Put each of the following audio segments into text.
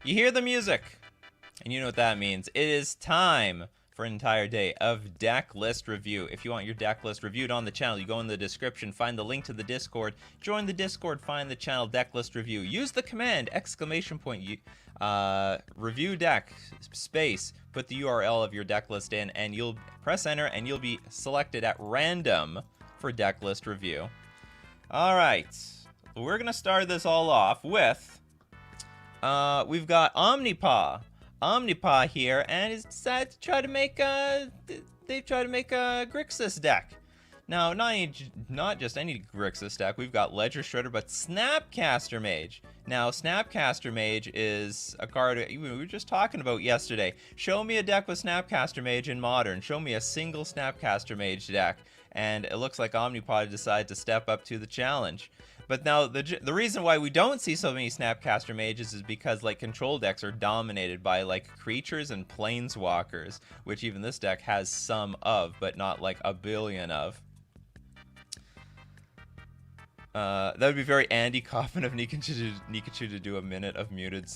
You hear the music, and you know what that means. It is time for an entire day of deck list review. If you want your deck list reviewed on the channel, you go in the description, find the link to the Discord, join the Discord, find the channel deck list review. Use the command review deck space, put the URL of your deck list in, and you'll press enter, and you'll be selected at random for deck list review. All right, we're gonna start this all off with we've got Omnipaw here, and he's decided to try to make a Grixis deck. Now, not just any Grixis deck. We've got Ledger Shredder, but Snapcaster Mage. Now, Snapcaster Mage is a card we were just talking about yesterday. Show me a deck with Snapcaster Mage in Modern. Show me a single Snapcaster Mage deck. And it looks like Omnipaw decided to step up to the challenge. But now, the reason why we don't see so many Snapcaster Mages is because, like, control decks are dominated by, like, creatures and planeswalkers, which even this deck has some of, but not, like, a billion of. That would be very Andy Kaufman of Nikachu to do a minute of muted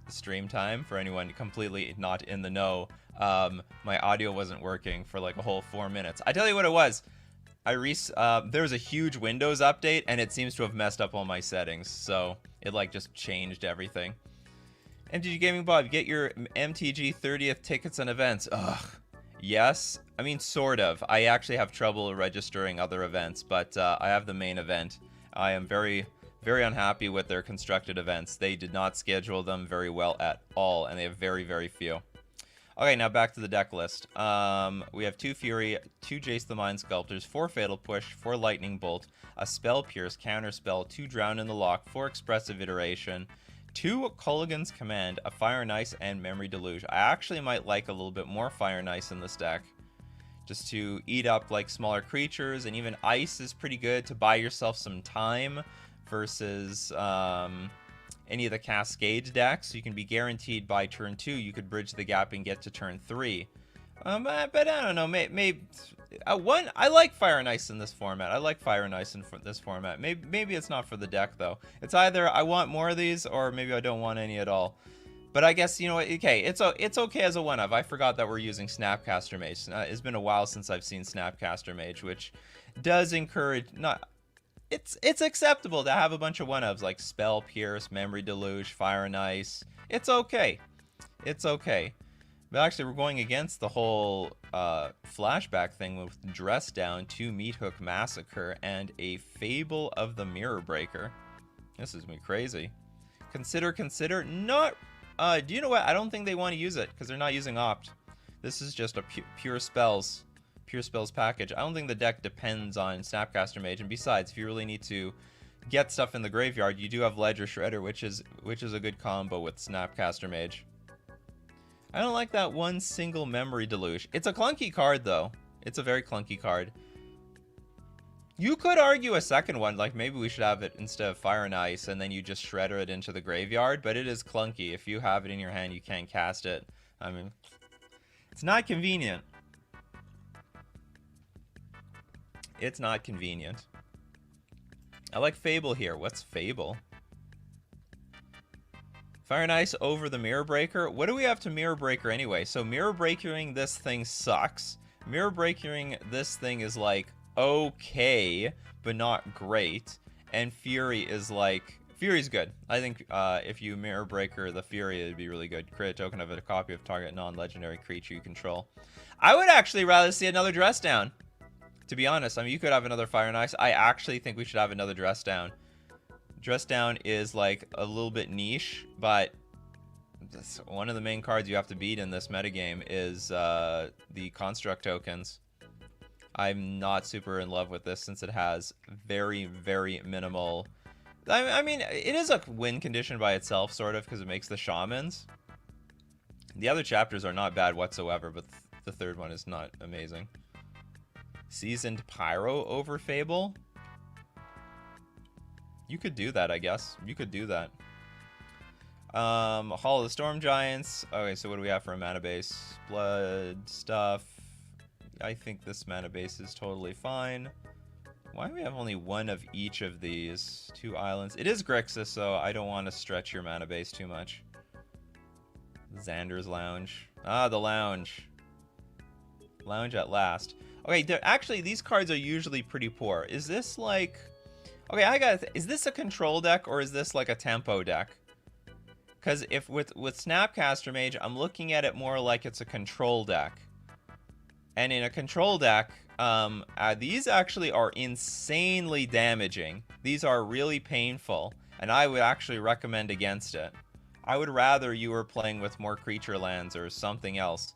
stream time for anyone completely not in the know. My audio wasn't working for, like, a whole 4 minutes. I tell you what it was. There was a huge Windows update, and it seems to have messed up all my settings, so it like just changed everything. MTG Gaming Bob, get your MTG 30th tickets and events. Ugh. Yes. I mean, sort of. I actually have trouble registering other events, but I have the main event. I am very, very unhappy with their constructed events. They did not schedule them very well at all, and they have very, very few. Okay, now back to the deck list. We have 2 Fury, 2 Jace the Mind Sculptors, 4 Fatal Push, 4 Lightning Bolt, a Spell Pierce, Counter Spell, 2 Drown in the Lock, 4 Expressive Iteration, 2 Culligan's Command, a Fire and Ice, and Memory Deluge. I actually might like a little bit more Fire and Ice in this deck, just to eat up like smaller creatures, and even Ice is pretty good to buy yourself some time versus any of the Cascade decks. You can be guaranteed by turn 2 you could bridge the gap and get to turn 3. But I don't know, maybe I like Fire and Ice in this format. I like Fire and Ice in this format. Maybe it's not for the deck though. It's either I want more of these or maybe I don't want any at all. But I guess, you know what, okay, it's okay as a one of. I forgot that we're using Snapcaster Mage. It's been a while since I've seen Snapcaster Mage, which does encourage It's acceptable to have a bunch of one-ofs like Spell Pierce, Memory Deluge, Fire and Ice. It's okay. It's okay. But actually, we're going against the whole flashback thing with Dress Down, 2 Meat Hook Massacre, and a Fable of the Mirror Breaker. This is me crazy. Consider. Not. Do you know what? I don't think they want to use it because they're not using Opt. This is just a pure spells package. I don't think the deck depends on Snapcaster Mage, and besides, if you really need to get stuff in the graveyard, you do have Ledger Shredder, which is a good combo with Snapcaster Mage. I don't like that one single Memory Deluge. It's a clunky card though. It's a very clunky card. You could argue a second one, like maybe we should have it instead of Fire and Ice, and then you just Shredder it into the graveyard, but it is clunky. If you have it in your hand, you can't cast it. I mean, it's not convenient. It's not convenient. I like Fable here. What's Fable? Fire and Ice over the Mirror Breaker. What do we have to Mirror Breaker anyway? So Mirror Breakering this thing sucks. Mirror Breakering this thing is like okay, but not great. And Fury is like, Fury's good. I think if you Mirror Breaker the Fury, it'd be really good. Create a token of a copy of target non-legendary creature you control. I would actually rather see another Dress Down. To be honest, I mean, you could have another Fire and Ice. I actually think we should have another Dress Down. Dress Down is like a little bit niche, but that's one of the main cards you have to beat in this metagame is the Construct tokens. I'm not super in love with this since it has very, very minimal... I mean, it is a win condition by itself, sort of, because it makes the Shamans. The other chapters are not bad whatsoever, but the third one is not amazing. Seasoned Pyro over Fable? You could do that, I guess. You could do that. Hall of the Storm Giants. Okay, so what do we have for a mana base? Blood stuff. I think this mana base is totally fine. Why do we have only one of each of these? 2 islands. It is Grixis, so I don't want to stretch your mana base too much. Xander's Lounge. Ah, the lounge. Lounge at last. Okay, actually, these cards are usually pretty poor. Is this like... Okay, is this a control deck or is this like a tempo deck? Because if with Snapcaster Mage, I'm looking at it more like it's a control deck. And in a control deck, these actually are insanely damaging. These are really painful, and I would actually recommend against it. I would rather you were playing with more creature lands or something else.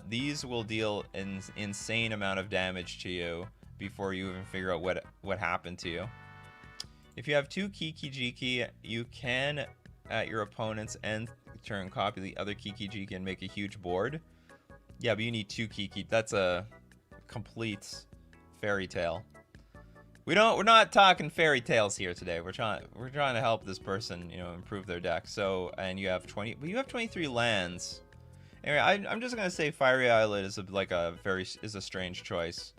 These will deal an insane amount of damage to you before you even figure out what happened to you. If you have 2 Kiki-Jiki, you can, at your opponent's end turn, copy the other Kiki-Jiki and make a huge board. Yeah, but you need 2 Kiki. That's a complete fairy tale. We're not talking fairy tales here today. We're trying to help this person, you know, improve their deck. So, and you have 23 lands. Anyway, I'm just gonna say Fiery Islet is a strange choice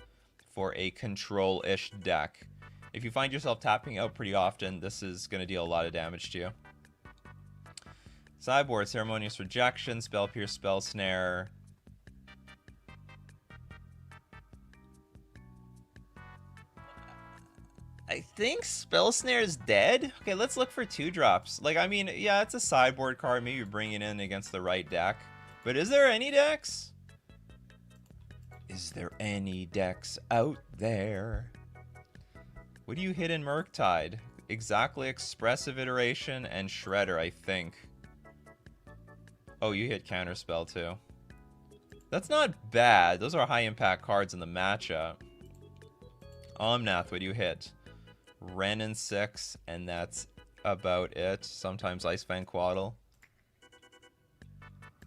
for a control-ish deck. If you find yourself tapping out pretty often, this is gonna deal a lot of damage to you. Sideboard, Ceremonious Rejection, Spell Pierce, Spell Snare. I think Spell Snare is dead. Okay, let's look for 2-drops. Like, I mean, yeah, it's a sideboard card. Maybe bring it in against the right deck. But is there any decks? Is there any decks out there? What do you hit in Murktide? Exactly Expressive Iteration and Shredder, I think. Oh, you hit Counterspell too. That's not bad. Those are high-impact cards in the matchup. Omnath, what do you hit? Ren and 6, and that's about it. Sometimes Icefang Quaddle.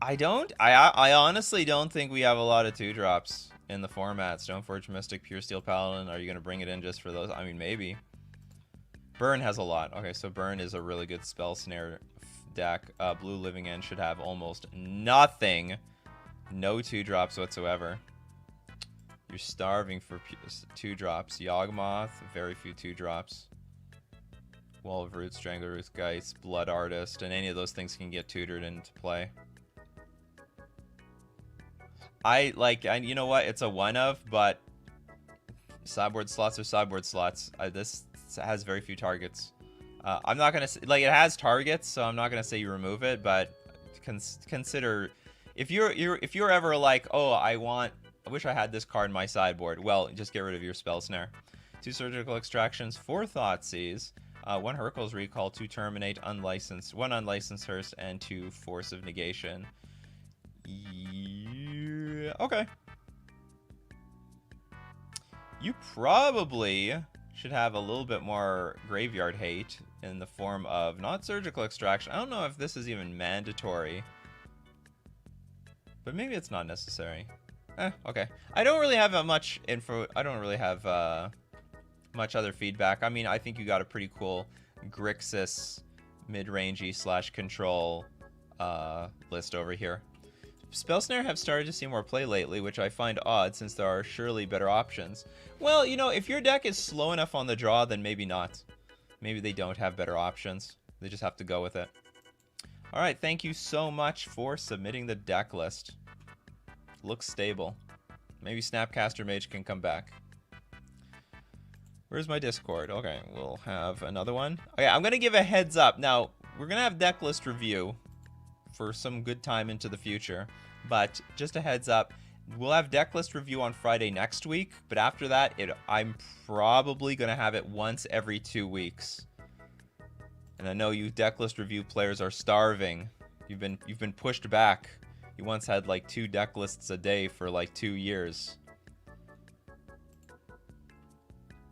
I honestly don't think we have a lot of 2-drops in the format. Stoneforge Mystic, Pure Steel Paladin. Are you going to bring it in just for those? I mean, maybe. Burn has a lot. Okay, so Burn is a really good Spell Snare deck. Blue Living End should have almost nothing. No 2-drops whatsoever. You're starving for 2-drops. Yawgmoth, very few 2-drops. Wall of Roots, Stranglerooth, Geist, Blood Artist, and any of those things can get tutored into play. You know what? It's a one of, but sideboard slots are sideboard slots. This has very few targets. I'm not gonna say, like, it has targets, so I'm not gonna say you remove it, but consider if you're ever like, oh, I wish I had this card in my sideboard. Well, just get rid of your Spell Snare. 2 Surgical Extractions, 4 Thoughtseize, 1 Hurkyl's Recall, 2 Terminate, unlicensed, 1 Unlicensed Hearse, and 2 Force of Negation. Yeah, okay. You probably should have a little bit more graveyard hate in the form of not Surgical Extraction. I don't know if this is even mandatory, but maybe it's not necessary. Okay. I don't really have much info. I don't really have much other feedback. I mean, I think you got a pretty cool Grixis mid-rangey / control list over here. Spell Snare have started to see more play lately, which I find odd since there are surely better options. Well, you know, if your deck is slow enough on the draw, then maybe not. Maybe they don't have better options. They just have to go with it. Alright, thank you so much for submitting the deck list. Looks stable. Maybe Snapcaster Mage can come back. Where's my Discord? Okay, we'll have another one. Okay, I'm going to give a heads up. Now, we're going to have deck list review for some good time into the future. But just a heads up, we'll have deck list review on Friday next week. But after that, I'm probably going to have it once every 2 weeks. And I know you deck list review players are starving. You've been pushed back. You once had like 2 deck lists a day for like 2 years.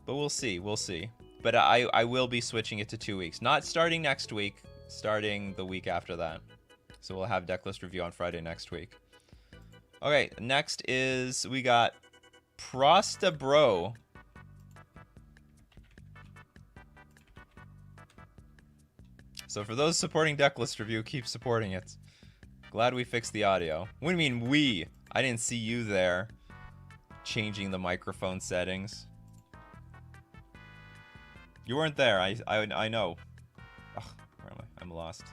But we'll see, we'll see. But I will be switching it to 2 weeks. Not starting next week, starting the week after that. So we'll have deck list review on Friday next week. Okay, next is we got Prosta Bro. So for those supporting deck list review, keep supporting it. Glad we fixed the audio. What do you mean we? I didn't see you there changing the microphone settings. You weren't there. I know. Ugh, where am I? I'm lost.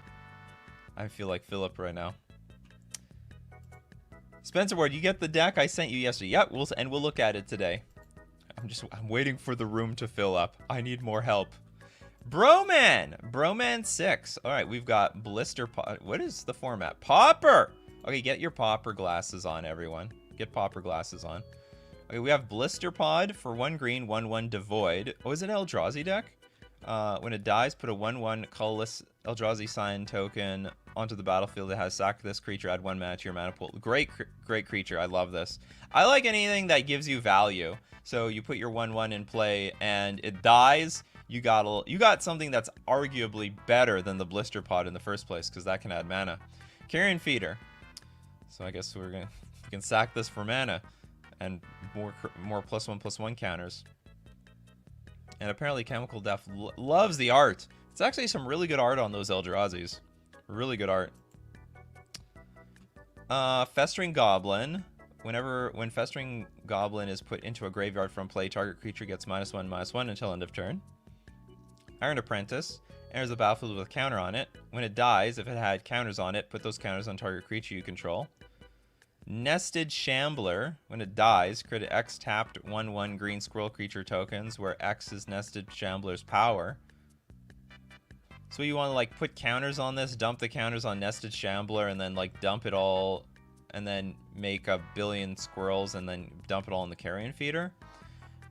I feel like Philip right now. Spencer Ward, you get the deck I sent you yesterday. Yep, we'll look at it today. I'm waiting for the room to fill up. I need more help. Broman 6. All right, we've got Blister Pod. What is the format? Pauper. Okay, get your Pauper glasses on, everyone. Get Pauper glasses on. Okay, we have Blister Pod for 1 green, 1/1 devoid. Oh, is it an Eldrazi deck? When it dies, put a 1/1 colorless Eldrazi sign token onto the battlefield that has sack this creature, add 1 mana to your mana pool. Great creature. I love this. I like anything that gives you value. So you put your 1/1 in play and it dies. You got something that's arguably better than the Blister Pod in the first place, because that can add mana. Carrion Feeder. So I guess we can sack this for mana and more +1/+1 counters. And apparently Chemical Death loves the art. It's actually some really good art on those Eldrazi's. Really good art. Festering Goblin. When Festering Goblin is put into a graveyard from play, target creature gets -1/-1 until end of turn. Iron Apprentice. Enters the battlefield with a counter on it. When it dies, if it had counters on it, put those counters on target creature you control. Nested Shambler. When it dies, create X tapped 1/1 green squirrel creature tokens, where X is Nested Shambler's power. So you want to like put counters on this, dump the counters on Nested Shambler, and then like dump it all, and then make a billion squirrels, and then dump it all in the Carrion Feeder.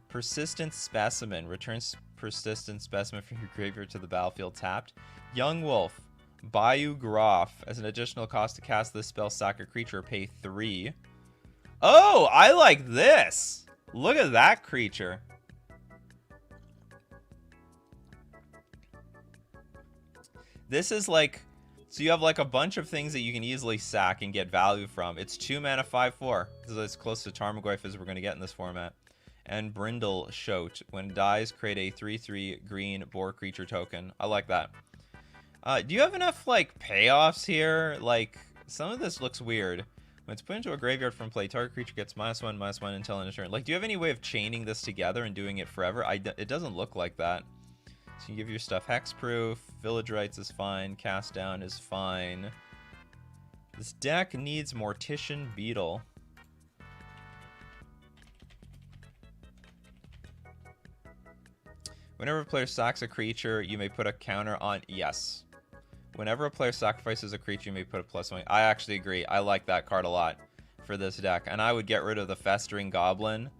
Persistent Specimen. Returns Persistent Specimen from your graveyard to the battlefield tapped. Young Wolf. Bayou Groff. As an additional cost to cast this spell, sack a creature, pay 3. Oh, I like this. Look at that creature. This is like, so you have like a bunch of things that you can easily sack and get value from. It's 2 mana, 5/4. This is as close to Tarmogoyf as we're going to get in this format. And Brindle Shoat. When it dies, create a 3/3 green boar creature token. I like that. Do you have enough, like, payoffs here? Like, some of this looks weird. When it's put into a graveyard from play, target creature gets -1/-1 until end of turn. Like, do you have any way of chaining this together and doing it forever? It doesn't look like that. So you give your stuff hexproof. Village Rites is fine. Cast Down is fine. This deck needs Mortician Beetle. Whenever a player sacks a creature, you may put a counter on... Yes. Whenever a player sacrifices a creature, you may put a +1. I actually agree. I like that card a lot for this deck. And I would get rid of the Festering Goblin.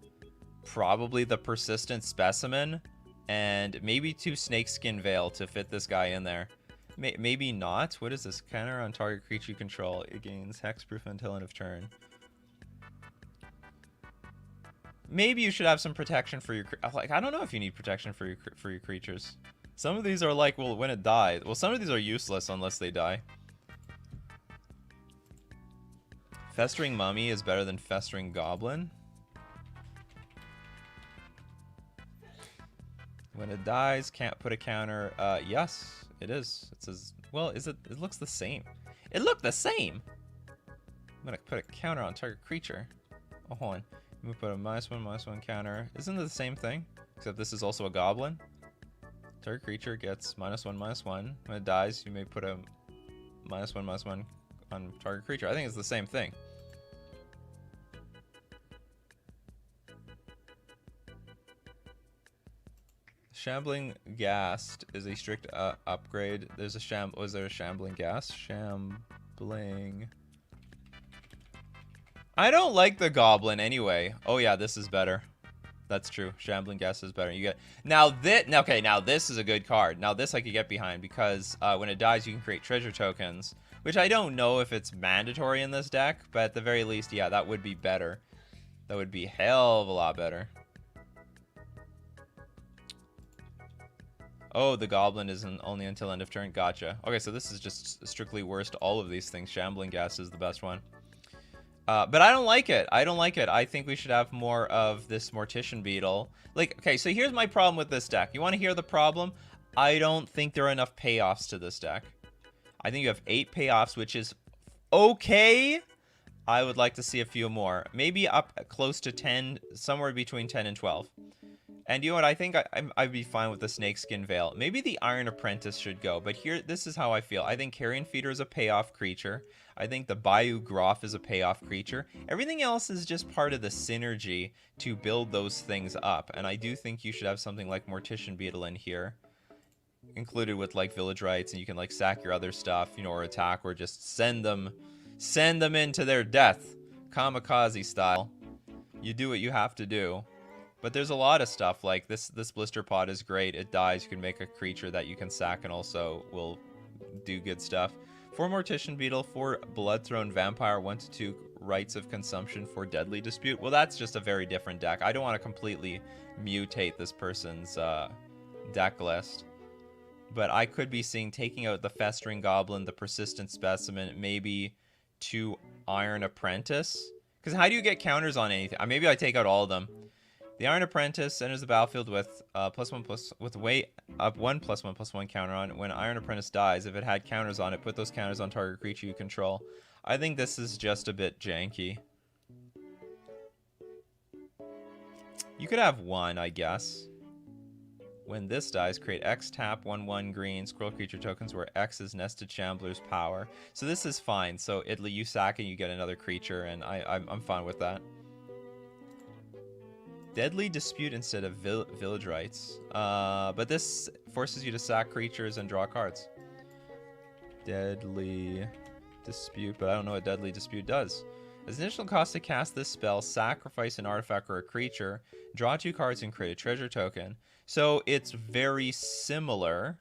Probably the Persistent Specimen. And maybe 2 Snakeskin Veil to fit this guy in there. Maybe not. What is this? Counter on target creature you control. It gains hexproof until end of turn. Maybe you should have some protection for your... Like, I don't know if you need protection for your creatures. Some of these are like, well, when it dies. Well, some of these are useless unless they die. Festering Mummy is better than Festering Goblin. When it dies, can't put a counter. Yes, it is. It says, well, is it? It looks the same. It looked the same. I'm gonna put a counter on target creature. Oh, hold on. I'm gonna put a -1/-1 counter. Isn't it the same thing? Except this is also a goblin. Target creature gets -1/-1. When it dies, you may put a -1/-1 on target creature. I think it's the same thing. Shambling Ghast is a strict upgrade. There's a was there a Shambling Ghast? Shambling. I don't like the goblin anyway. Oh yeah, this is better. That's true. Shambling Ghast is better. You get now this. Okay, now this is a good card. Now this I could get behind because when it dies, you can create treasure tokens, which I don't know if it's mandatory in this deck, but at the very least, yeah, that would be better. That would be hell of a lot better. Oh, the goblin isn't only until end of turn. Gotcha. Okay, so this is just strictly worst. All of these things. Shambling Ghast is the best one. But I don't like it. I don't like it. I think we should have more of this Mortician Beetle. Like, okay, so here's my problem with this deck. You want to hear the problem? I don't think there are enough payoffs to this deck. I think you have 8 payoffs, which is okay. I would like to see a few more. Maybe up close to 10, somewhere between 10 and 12. And you know what? I think I'd be fine with the Snakeskin Veil. Maybe the Iron Apprentice should go. But here, this is how I feel. I think Carrion Feeder is a payoff creature. I think the Bayou Groff is a payoff creature. Everything else is just part of the synergy to build those things up. And I do think you should have something like Mortician Beetle in here, included with like Village Rites, and you can like sack your other stuff, you know, or attack, or just send them into their death, kamikaze style. You do what you have to do. But there's a lot of stuff, like this Blister Pod is great. It dies, you can make a creature that you can sack and also will do good stuff. 4 Mortician Beetle, 4 Bloodthrone Vampire, 1 to 2 Rites of Consumption for Deadly Dispute. Well, that's just a very different deck. I don't want to completely mutate this person's deck list. But I could be seeing taking out the Festering Goblin, the Persistent Specimen, maybe 2 Iron Apprentice. Because how do you get counters on anything? Maybe I take out all of them. The Iron Apprentice enters the battlefield with weight up 1/1/1 counter on it. When Iron Apprentice dies, if it had counters on it, put those counters on target creature you control. I think this is just a bit janky. You could have 1, I guess. When this dies, create X tap 1/1 green squirrel creature tokens where X is Nested Shambler's power. So this is fine. So you sack and you get another creature, and I'm fine with that. Deadly Dispute instead of Village Rites. But this forces you to sack creatures and draw cards. Deadly Dispute, but I don't know what Deadly Dispute does. As initial cost to cast this spell, sacrifice an artifact or a creature, draw 2 cards and create a treasure token. So it's very similar,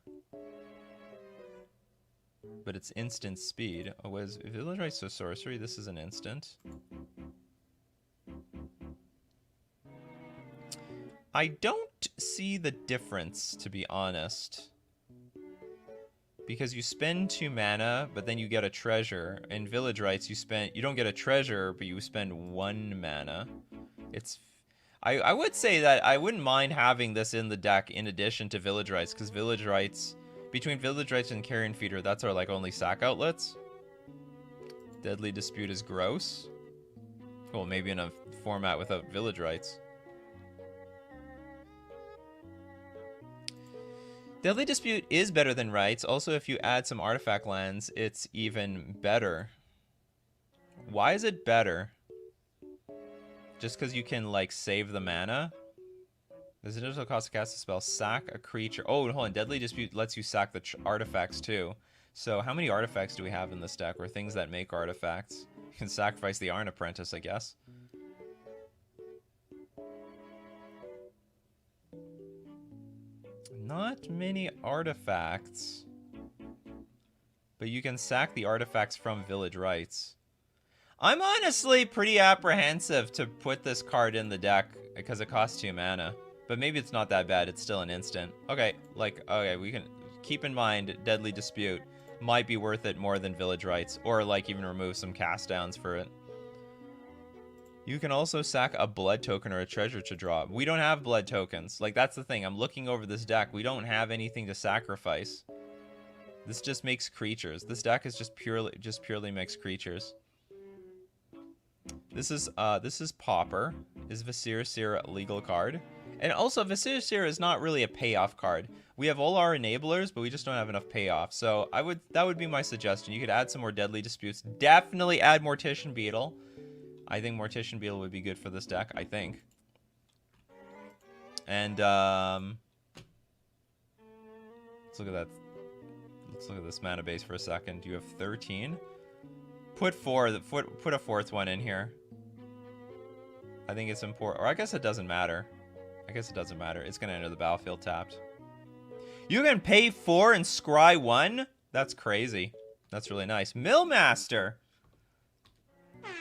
but it's instant speed. Oh, was Village Rites a sorcery? This is an instant. I don't see the difference, to be honest. Because you spend 2 mana, but then you get a treasure. In Village Rites, you don't get a treasure, but you spend 1 mana. I would say that I wouldn't mind having this in the deck in addition to Village Rites, because Village Rites, between Village Rites and Carrion Feeder, that's our like only sack outlets. Deadly Dispute is gross. Well, maybe in a format without Village Rites. Deadly Dispute is better than Rites. Also, if you add some artifact lands, it's even better. Why is it better? Just because you can, like, save the mana? There's an additional cost to cast a spell. Sack a creature. Oh, hold on. Deadly Dispute lets you sack the artifacts, too. So, how many artifacts do we have in this deck? Or things that make artifacts? You can sacrifice the Iron Apprentice, I guess. Not many artifacts. But you can sack the artifacts from Village Rites. I'm honestly pretty apprehensive to put this card in the deck because it costs 2 mana. But maybe it's not that bad. It's still an instant. Okay, we can keep in mind Deadly Dispute might be worth it more than Village Rites. Or, like, even remove some cast downs for it. You can also sack a blood token or a treasure to draw. We don't have blood tokens. Like, that's the thing. I'm looking over this deck. We don't have anything to sacrifice. This just makes creatures. This deck is just purely makes creatures. This is Pauper. Is Visir Seer a legal card? And also, Visir Seer is not really a payoff card. We have all our enablers, but we just don't have enough payoff. So that would be my suggestion. You could add some more Deadly Disputes. Definitely add Mortician Beetle. I think Mortician Beetle would be good for this deck, I think. And, let's look at that. Let's look at this mana base for a second. You have 13. Put a 4th one in here. I think it's important. Or I guess it doesn't matter. It's going to enter the battlefield tapped. You can pay 4 and scry 1? That's crazy. That's really nice. Millmaster!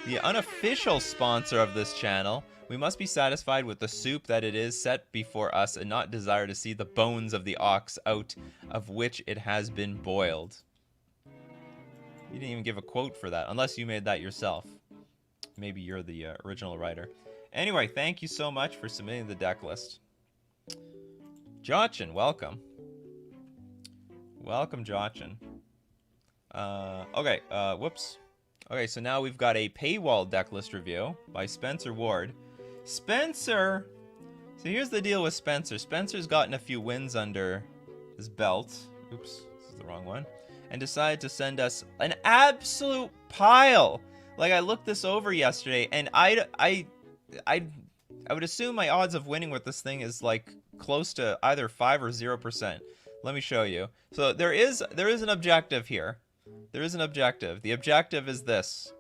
The unofficial sponsor of this channel. We must be satisfied with the soup that it is set before us and not desire to see the bones of the ox out of which it has been boiled. You didn't even give a quote for that, unless you made that yourself. Maybe you're the original writer. Anyway, thank you so much for submitting the deck list. Jochin, welcome. Welcome, Jochin. Okay, whoops. Okay, so now we've got a paywall deck list review by Spencer Ward. Spencer So here's the deal with Spencer. Spencer's gotten a few wins under his belt. Oops, this is the wrong one. And decided to send us an absolute pile. Like, I looked this over yesterday, and I would assume my odds of winning with this thing is like close to either 5 or 0%. Let me show you. So there is an objective here. There is an objective. The objective is this.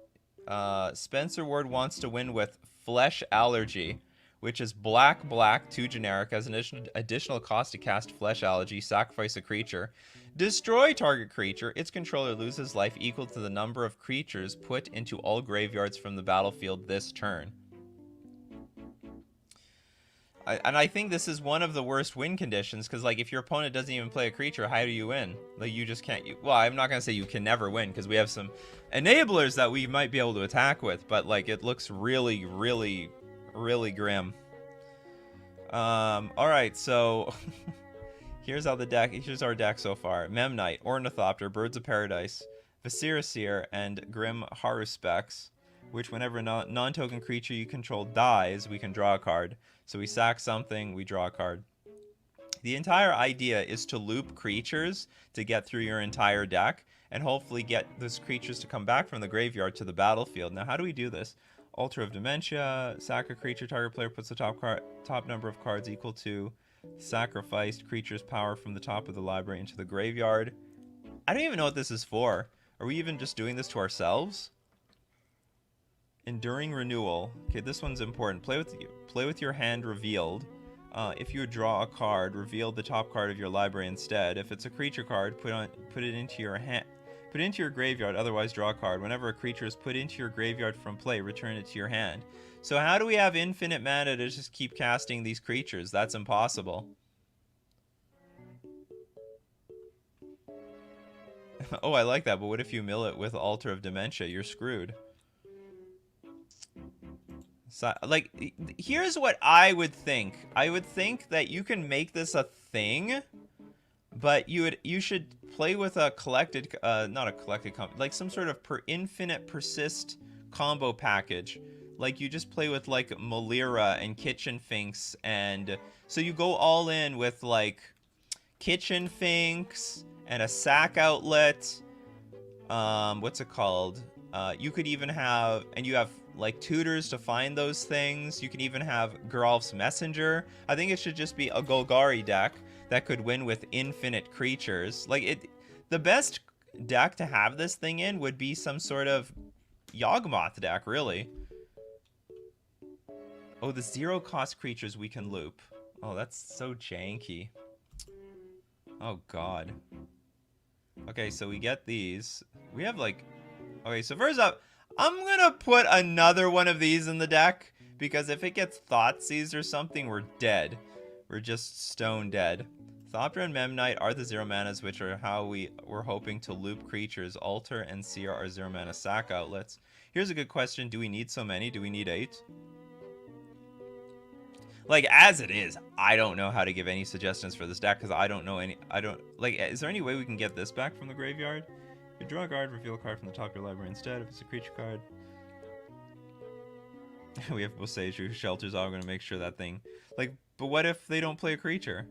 Spencer Ward wants to win with Flesh Allergy, which is black, 2 generic, has an additional cost to cast Flesh Allergy, sacrifice a creature. Destroy target creature. Its controller loses life equal to the number of creatures put into all graveyards from the battlefield this turn. I think this is one of the worst win conditions, because like if your opponent doesn't even play a creature, how do you win? Like you just can't. Well, I'm not gonna say you can never win, because we have some enablers that we might be able to attack with, but like it looks really, really, really grim. All right, so here's our deck so far: Memnite, Ornithopter, Birds of Paradise, Viscera, and Grim Haruspex. Which whenever a non-token creature you control dies, we can draw a card. So we sack something, we draw a card. The entire idea is to loop creatures to get through your entire deck, and hopefully get those creatures to come back from the graveyard to the battlefield. Now, how do we do this? Altar of Dementia, sack a creature, target player puts the top number of cards equal to sacrificed creature's power from the top of the library into the graveyard. I don't even know what this is for. Are we even just doing this to ourselves? Enduring Renewal. Okay, this one's important. Play with your hand revealed. If you draw a card, reveal the top card of your library instead. If it's a creature card, put it into your hand. Put it into your graveyard, otherwise draw a card. Whenever a creature is put into your graveyard from play, return it to your hand. So how do we have infinite mana to just keep casting these creatures? That's impossible. Oh, I like that, but what if you mill it with Altar of Dementia? You're screwed. So, like, here's what I would think. I would think that you can make this a thing, but you should play with a collected, not a collected combo, like some sort of infinite persist combo package. Like you just play with like Malira and Kitchen Finks, and so you go all in with like Kitchen Finks and a sack outlet. What's it called? You could even have, and you have like tutors to find those things. You can even have Geralf's Messenger. I think it should just be a Golgari deck that could win with infinite creatures. Like the best deck to have this thing in would be some sort of Yawgmoth deck, really. Oh, the 0-cost creatures we can loop. Oh, that's so janky. Oh god. Okay, so we get these. We have like, okay, so first up, I'm gonna put another one of these in the deck, because if it gets Thoughtseize or something, we're dead. We're just stone dead. Thopter and Memnite are the 0 manas, which are how we're hoping to loop creatures. Altar and Seer are 0 mana sack outlets. Here's a good question. Do we need so many? Do we need 8? Like, as it is, I don't know how to give any suggestions for this deck, because I don't know any... Like, is there any way we can get this back from the graveyard? You draw a card, reveal a card from the top of your library instead. If it's a creature card, we have Boseiju, Shelters are going to make sure that thing... Like, but what if they don't play a creature?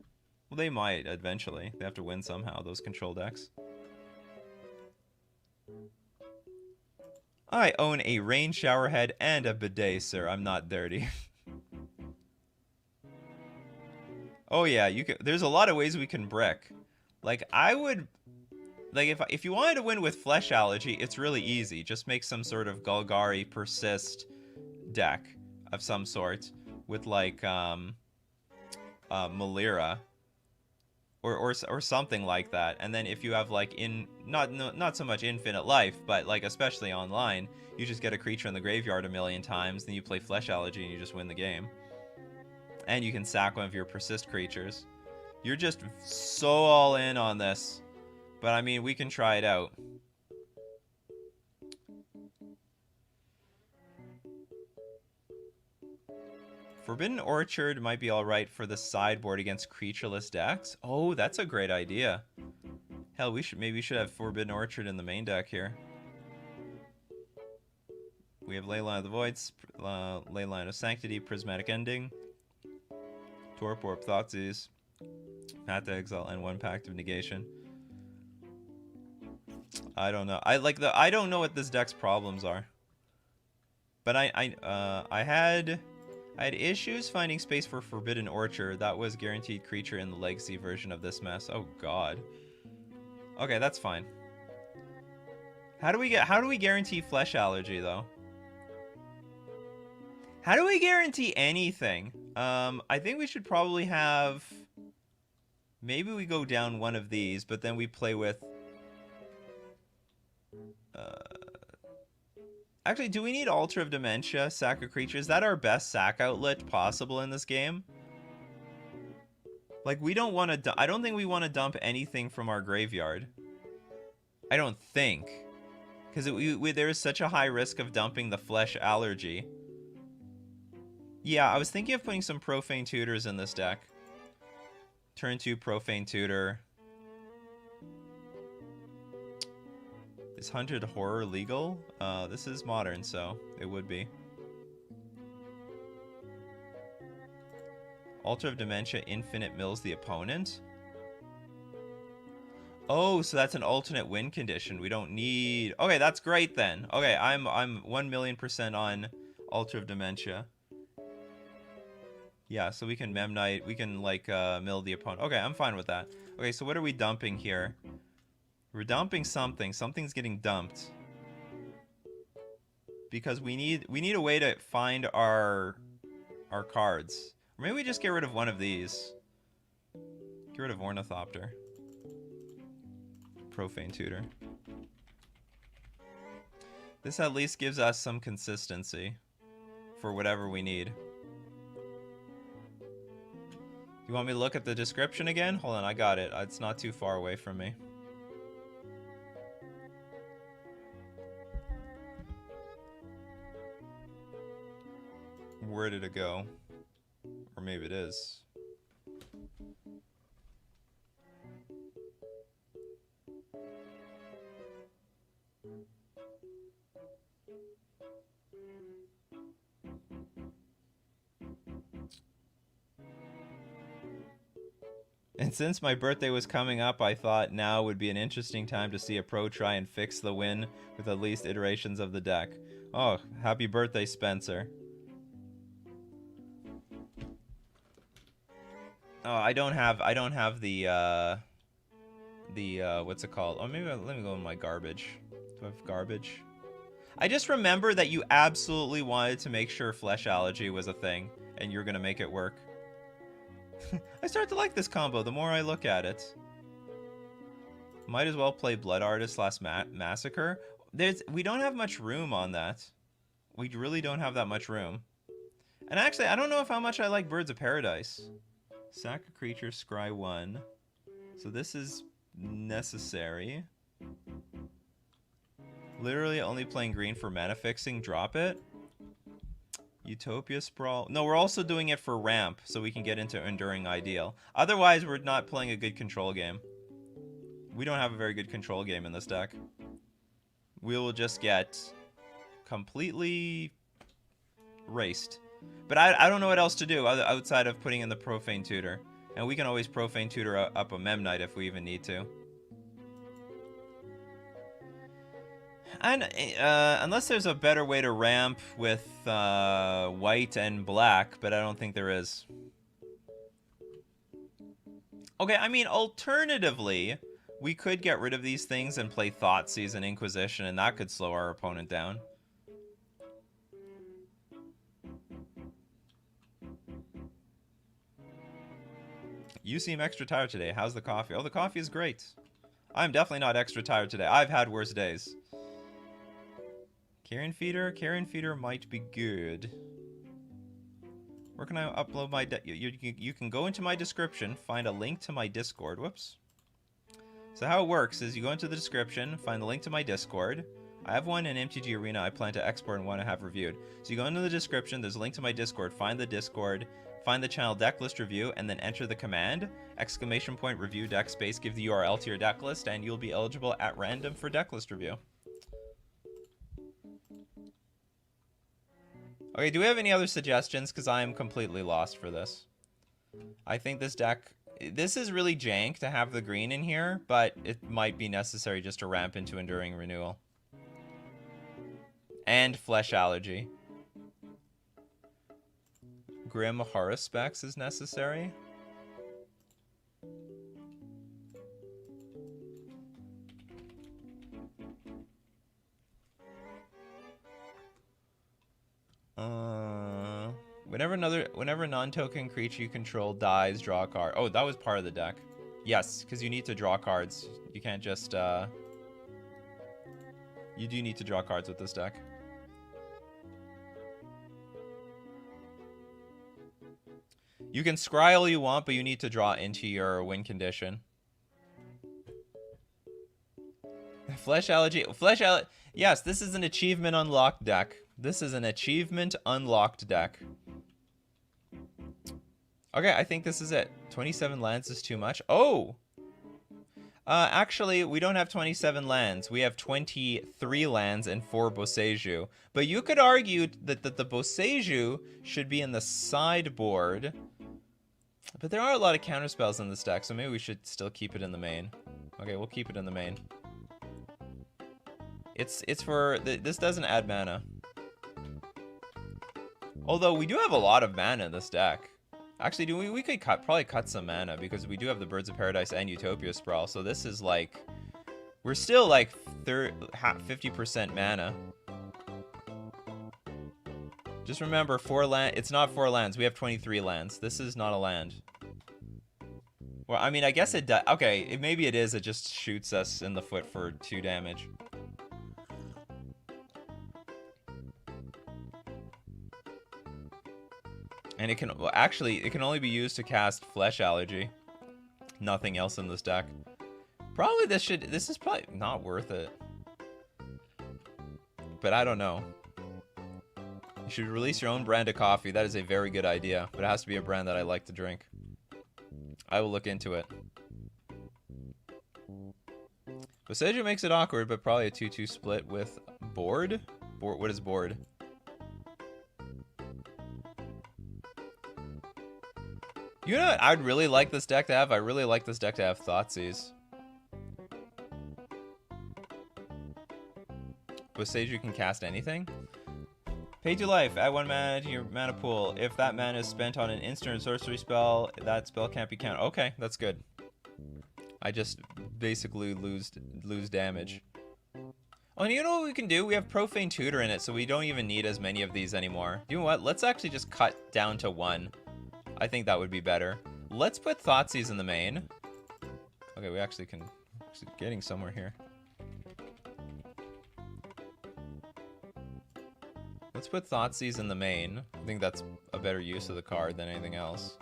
Well, they might, eventually. They have to win somehow, those control decks. I own a rain shower head and a bidet, sir. I'm not dirty. Oh yeah, you can... There's a lot of ways we can brick. Like, I would... Like, if you wanted to win with Flesh Allergy, it's really easy. Just make some sort of Golgari Persist deck of some sort with, like, Malira. Or something like that. And then if you have, like, not so much infinite life, but, like, especially online, you just get a creature in the graveyard a million times, then you play Flesh Allergy and you just win the game. And you can sack one of your Persist creatures. You're just so all in on this. But, I mean, we can try it out. Forbidden Orchard might be alright for the sideboard against creatureless decks. Oh, that's a great idea. Hell, maybe we should have Forbidden Orchard in the main deck here. We have Leyline of the Voids, Leyline of Sanctity, Prismatic Ending. Torpor, Thoughtseize, Path to Exile, and 1 Pact of Negation. I don't know. I don't know what this deck's problems are. But I had issues finding space for Forbidden Orchard. That was guaranteed creature in the legacy version of this mess. Oh god. Okay, that's fine. How do we guarantee Flesh Allergy though? How do we guarantee anything? I think we should probably have, maybe we go down one of these, but then we play with actually, do we need Altar of Dementia, sack a creature? Is that our best sack outlet possible in this game? Like, we don't want to... I don't think we want to dump anything from our graveyard. I don't think. Because there is such a high risk of dumping the Flesh Allergy. Yeah, I was thinking of putting some Profane Tutors in this deck. Turn 2 Profane Tutor. Is Hunted Horror legal? This is modern, so it would be. Altar of Dementia, Infinite mills the opponent. Oh, so that's an alternate win condition. We don't need... Okay, that's great then. Okay, I'm 1,000,000% on Altar of Dementia. Yeah, so we can Memnite, we can like mill the opponent. Okay, I'm fine with that. Okay, so what are we dumping here? We're dumping something. Something's getting dumped. Because we need a way to find our cards. Or maybe we just get rid of one of these. Get rid of Ornithopter. Profane Tutor. This at least gives us some consistency for whatever we need. You want me to look at the description again? Hold on, I got it. It's not too far away from me. Where did it go? Or maybe it is. And since my birthday was coming up, I thought now would be an interesting time to see a pro try and fix the win with the least iterations of the deck. Oh, happy birthday, Spencer. Oh, I don't have the what's it called? Oh, maybe let me go in my garbage. Do I have garbage? I just remember that you absolutely wanted to make sure Flesh Allergy was a thing, and you're gonna make it work. I start to like this combo the more I look at it. Might as well play Blood Artist / Massacre. We don't have much room on that. We really don't have that much room. And actually, I don't know how much I like Birds of Paradise. Sack a creature, scry 1. So this is necessary. Literally only playing green for mana fixing. Drop it. Utopia Sprawl. No, we're also doing it for ramp, so we can get into Enduring Ideal. Otherwise, we're not playing a good control game. We don't have a very good control game in this deck. We will just get completely raced. But I don't know what else to do outside of putting in the Profane Tutor. And we can always Profane Tutor up a Memnite if we even need to. And unless there's a better way to ramp with white and black, but I don't think there is. Okay, I mean, alternatively, we could get rid of these things and play Thoughtseize and Inquisition, and that could slow our opponent down. You seem extra tired today. How's the coffee? Oh, the coffee is great. I'm definitely not extra tired today. I've had worse days. Carrion Feeder? Carrion Feeder might be good. Where can I upload my... You can go into my description, find a link to my Discord. Whoops. So how it works is you go into the description, find the link to my Discord. I have one in MTG Arena I plan to export and want to have reviewed. So you go into the description, there's a link to my Discord, find the Discord, find the channel Decklist Review, and then enter the command, ! Review deck space, give the URL to your decklist, and you'll be eligible at random for Decklist Review. Okay, do we have any other suggestions? Because I am completely lost for this. I think this deck... This is really jank to have the green in here, but it might be necessary just to ramp into Enduring Renewal. And Flesh Allergy. Grim Horror Specs is necessary. Whenever a non-token creature you control dies, draw a card. Oh, that was part of the deck. Yes, because you need to draw cards. You can't just, You do need to draw cards with this deck. You can scry all you want, but you need to draw into your win condition. Flesh Allergy. Yes, this is an achievement unlocked deck. This is an achievement unlocked deck. Okay, I think this is it. 27 lands is too much. Oh! Actually, we don't have 27 lands. We have 23 lands and 4 Boseiju. But you could argue that the Boseiju should be in the sideboard. But there are a lot of counterspells in this deck, so maybe we should still keep it in the main. Okay, we'll keep it in the main. It's for... This doesn't add mana. Although, we do have a lot of mana in this deck. Actually, we could probably cut some mana, because we do have the Birds of Paradise and Utopia Sprawl, so this is like... We're still like 50% mana. Just remember, it's not 4 lands. We have 23 lands. This is not a land. Well, I mean, I guess it does. Okay, maybe it is. It just shoots us in the foot for 2 damage. And it can, well, actually, it can only be used to cast Flesh Allergy. Nothing else in this deck. Probably this is probably not worth it. But I don't know. You should release your own brand of coffee. That is a very good idea. But it has to be a brand that I like to drink. I will look into it. Boseiju makes it awkward, but probably a 2-2 split with board? What is board? You know what I'd really like this deck to have? I really like this deck to have Thoughtseize. Boseiju can cast anything? Pay 2 life. Add 1 mana to your mana pool. If that mana is spent on an instant or sorcery spell, that spell can't be counted. Okay, that's good. I just basically lose damage. Oh, and you know what we can do? We have Profane Tutor in it, so we don't even need as many of these anymore. You know what? Let's actually just cut down to 1. I think that would be better. Let's put Thoughtseize in the main. Okay, we actually can... getting somewhere here. Let's put Thoughtseize in the main. I think that's a better use of the card than anything else.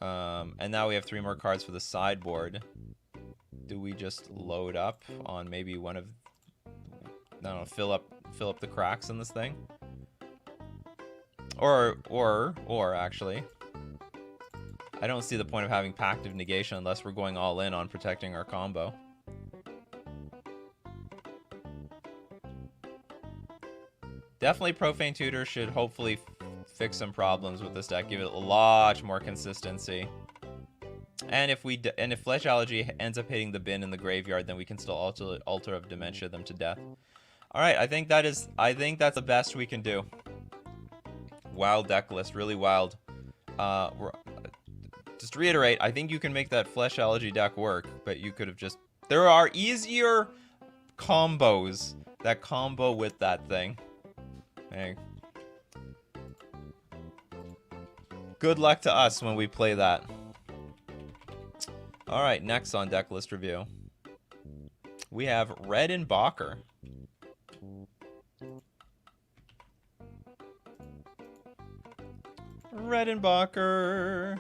And now we have 3 more cards for the sideboard. Do we just load up on maybe one of... I don't know, fill up the cracks in this thing? Or actually, I don't see the point of having Pact of Negation unless we're going all in on protecting our combo. Definitely Profane Tutor should hopefully fix some problems with this deck, give it a lot more consistency. And if Flesh Allergy ends up hitting the bin in the graveyard, then we can still Altar of Dementia them to death. All right, I think that's the best we can do. Wild deck list, really wild. Just to reiterate, I think you can make that Flesh Allergy deck work, but you could have just... There are easier combos that combo with that thing. Hey. Good luck to us when we play that. Alright, next on deck list review. We have Redenbacher. Redenbacher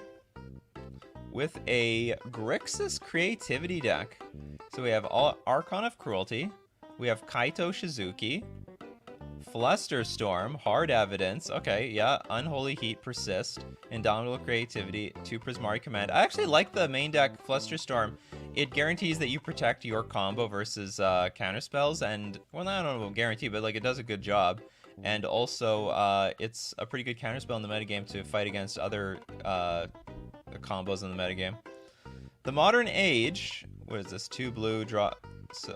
with a Grixis Creativity deck. So we have Archon of Cruelty, we have Kaito Shizuki, Flusterstorm, Hard Evidence, okay, yeah, Unholy Heat, Persist, Indomitable Creativity, 2 Prismari Command. I actually like the main deck Flusterstorm. It guarantees that you protect your combo versus counterspells, and, well, I don't know, guarantee, but like it does a good job. And also, it's a pretty good counterspell in the metagame to fight against other combos in the metagame. The Modern Age, what is this? 2 blue, draw,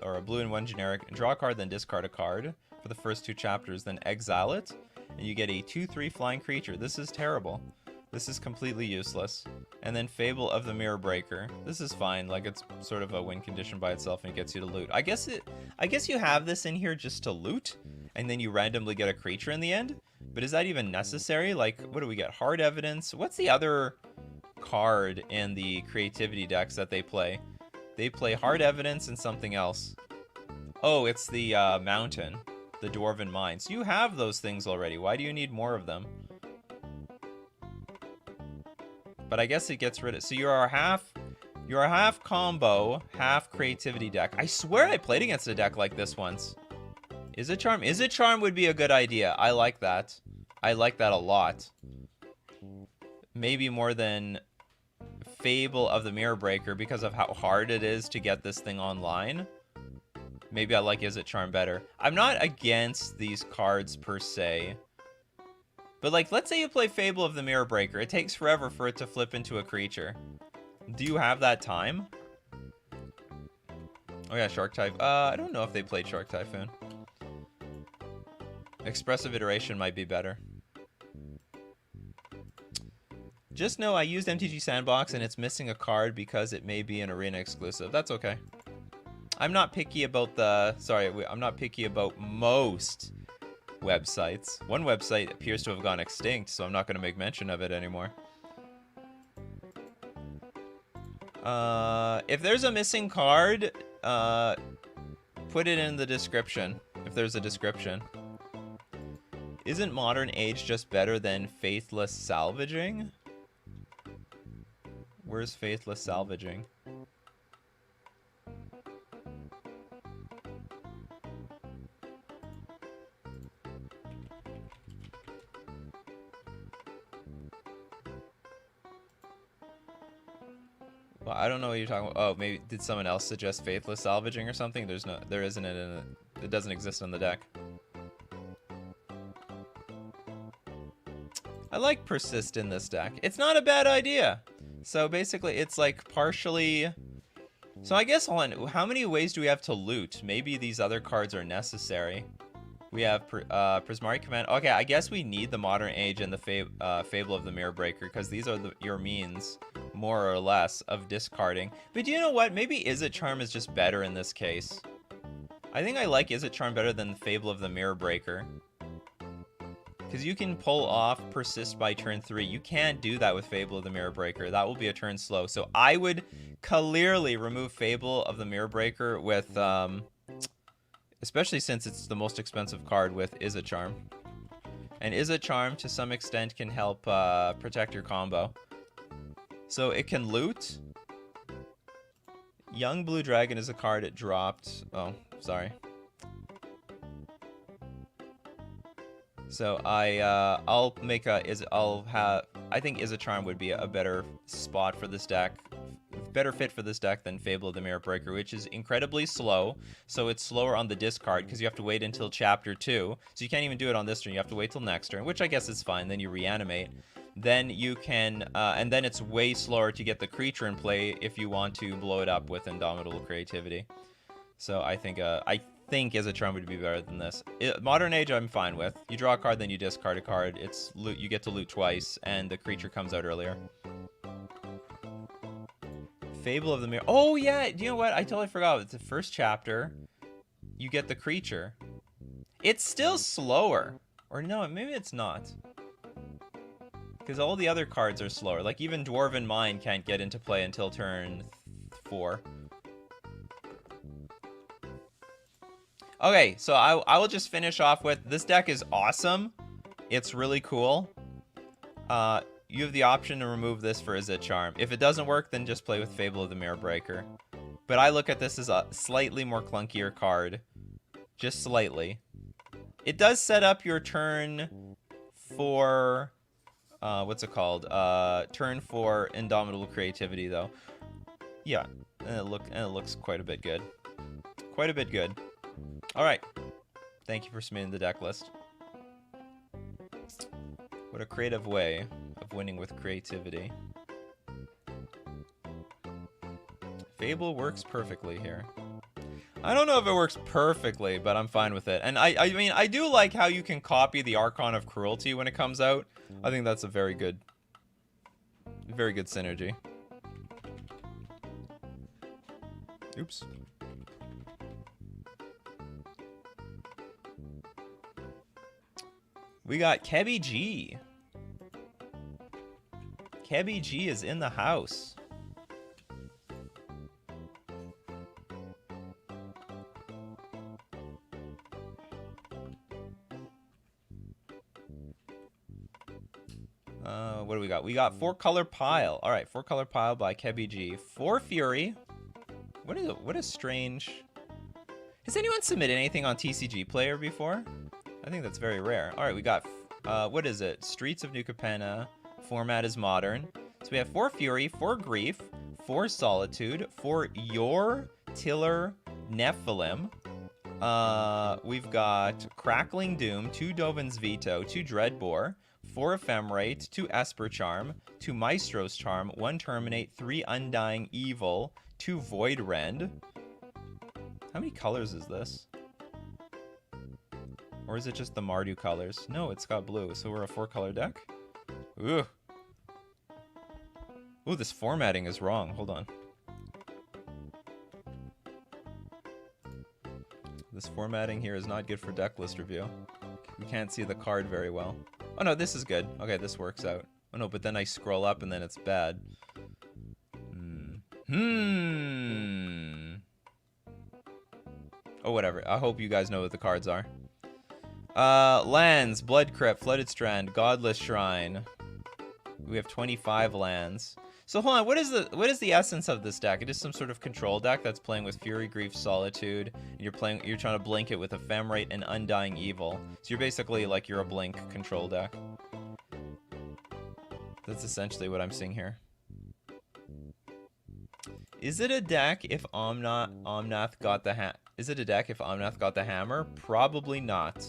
or a blue and 1 generic. Draw a card, then discard a card for the first 2 chapters, then exile it, and you get a 2/3 flying creature. This is terrible. This is completely useless. And then Fable of the Mirror Breaker. This is fine, like it's sort of a win condition by itself and it gets you to loot. I guess you have this in here just to loot, and then you randomly get a creature in the end. But is that even necessary? Like, what do we get? Hard Evidence. What's the other card in the creativity decks that they play? They play Hard Evidence and something else. Oh, it's the Mountain, the Dwarven Mines. You have those things already. Why do you need more of them? But I guess it gets rid of. So you're a half combo, half creativity deck. I swear I played against a deck like this once. Is it Charm? Is it Charm would be a good idea. I like that. I like that a lot. Maybe more than Fable of the Mirror Breaker because of how hard it is to get this thing online. Maybe I like Is It Charm better. I'm not against these cards per se. But like, let's say you play Fable of the Mirror Breaker. It takes forever for it to flip into a creature. Do you have that time? Oh yeah, Shark Typhoon. I don't know if they played Shark Typhoon. Expressive Iteration might be better. Just know I used MTG Sandbox and it's missing a card because it may be an arena exclusive. That's okay. I'm not picky about the... Sorry, I'm not picky about most websites. One website appears to have gone extinct, so I'm not going to make mention of it anymore. If there's a missing card, put it in the description, if there's a description. Isn't Modern Age just better than Faithless Salvaging? Where's Faithless Salvaging? Well, I don't know what you're talking about. Oh, maybe did someone else suggest Faithless Salvaging or something? There isn't it in it. It doesn't exist on the deck. I like Persist in this deck. It's not a bad idea. So basically, it's like partially. So I guess how many ways do we have to loot? Maybe these other cards are necessary. We have Prismari Command. Okay, I guess we need the Modern Age and the Fable of the Mirror Breaker because these are your means, more or less, of discarding. But you know what? Maybe Is It Charm is just better in this case. I think I like Is It Charm better than the Fable of the Mirror Breaker. Because you can pull off Persist by turn 3. You can't do that with Fable of the Mirror Breaker. That will be a turn slow. So I would clearly remove Fable of the Mirror Breaker with... especially since it's the most expensive card with Is It Charm. And Is It Charm, to some extent, can help protect your combo. So it can loot. Young Blue Dragon is a card it dropped. Oh, sorry. So I'll make a I think Is It Charm would be a better spot for this deck. Better fit for this deck than Fable of the Mirror Breaker, which is incredibly slow. So it's slower on the discard because you have to wait until chapter 2. So you can't even do it on this turn. You have to wait till next turn, which I guess is fine. Then you reanimate. Then you can, and then it's way slower to get the creature in play if you want to blow it up with Indomitable Creativity. So I think Is It Charm would be better than this. Modern Age I'm fine with. You draw a card, then you discard a card. It's loot. You get to loot twice, and the creature comes out earlier. Fable of the Mirror. Oh yeah, you know what? I totally forgot. It's the first chapter. You get the creature. It's still slower. Or no, maybe it's not. Because all the other cards are slower. Like even Dwarven Mine can't get into play until turn 4. Okay, so I will just finish off with, this deck is awesome. It's really cool. You have the option to remove this for Is It Charm. If it doesn't work, then just play with Fable of the Mirror Breaker. But I look at this as a slightly more clunkier card. Just slightly. It does set up your turn for... what's it called? Turn for Indomitable Creativity, though. Yeah, and it looks quite a bit good. Quite a bit good. Alright. Thank you for submitting the deck list. What a creative way of winning with creativity. Fable works perfectly here. I don't know if it works perfectly, but I'm fine with it. And I mean, I do like how you can copy the Archon of Cruelty when it comes out. I think that's a very good synergy. Oops. We got Kebby G. Kebby G is in the house. What do we got? We got 4-color pile. All right, 4-color pile by Kebby G. 4 Fury. What a strange... Has anyone submitted anything on TCG Player before? I think that's very rare. All right, we got, what is it? Streets of New Capenna. Format is modern. So we have 4 Fury, 4 Grief, 4 Solitude, 4 Yor Tiller Nephilim. We've got Crackling Doom, 2 Dovin's Veto, 2 Dreadbore, 4 Ephemerate, 2 Esper Charm, 2 Maestro's Charm, 1 Terminate, 3 Undying Evil, 2 Void Rend. How many colors is this? Or is it just the Mardu colors? No, it's got blue, so we're a 4-color deck? Ooh. Ooh, this formatting is wrong. Hold on. This formatting here is not good for deck list review. You can't see the card very well. Oh no, this is good. Okay, this works out. Oh no, but then I scroll up and then it's bad. Oh, whatever. I hope you guys know what the cards are. Lands, Blood Crypt, Flooded Strand, Godless Shrine. We have 25 lands. So hold on, what is the essence of this deck? It is some sort of control deck that's playing with Fury, Grief, Solitude. And you're trying to blink it with Ephemerate and Undying Evil. So you're basically like you're a blink control deck. That's essentially what I'm seeing here. Is it a deck if Omnath got the Is it a deck if Omnath got the hammer? Probably not.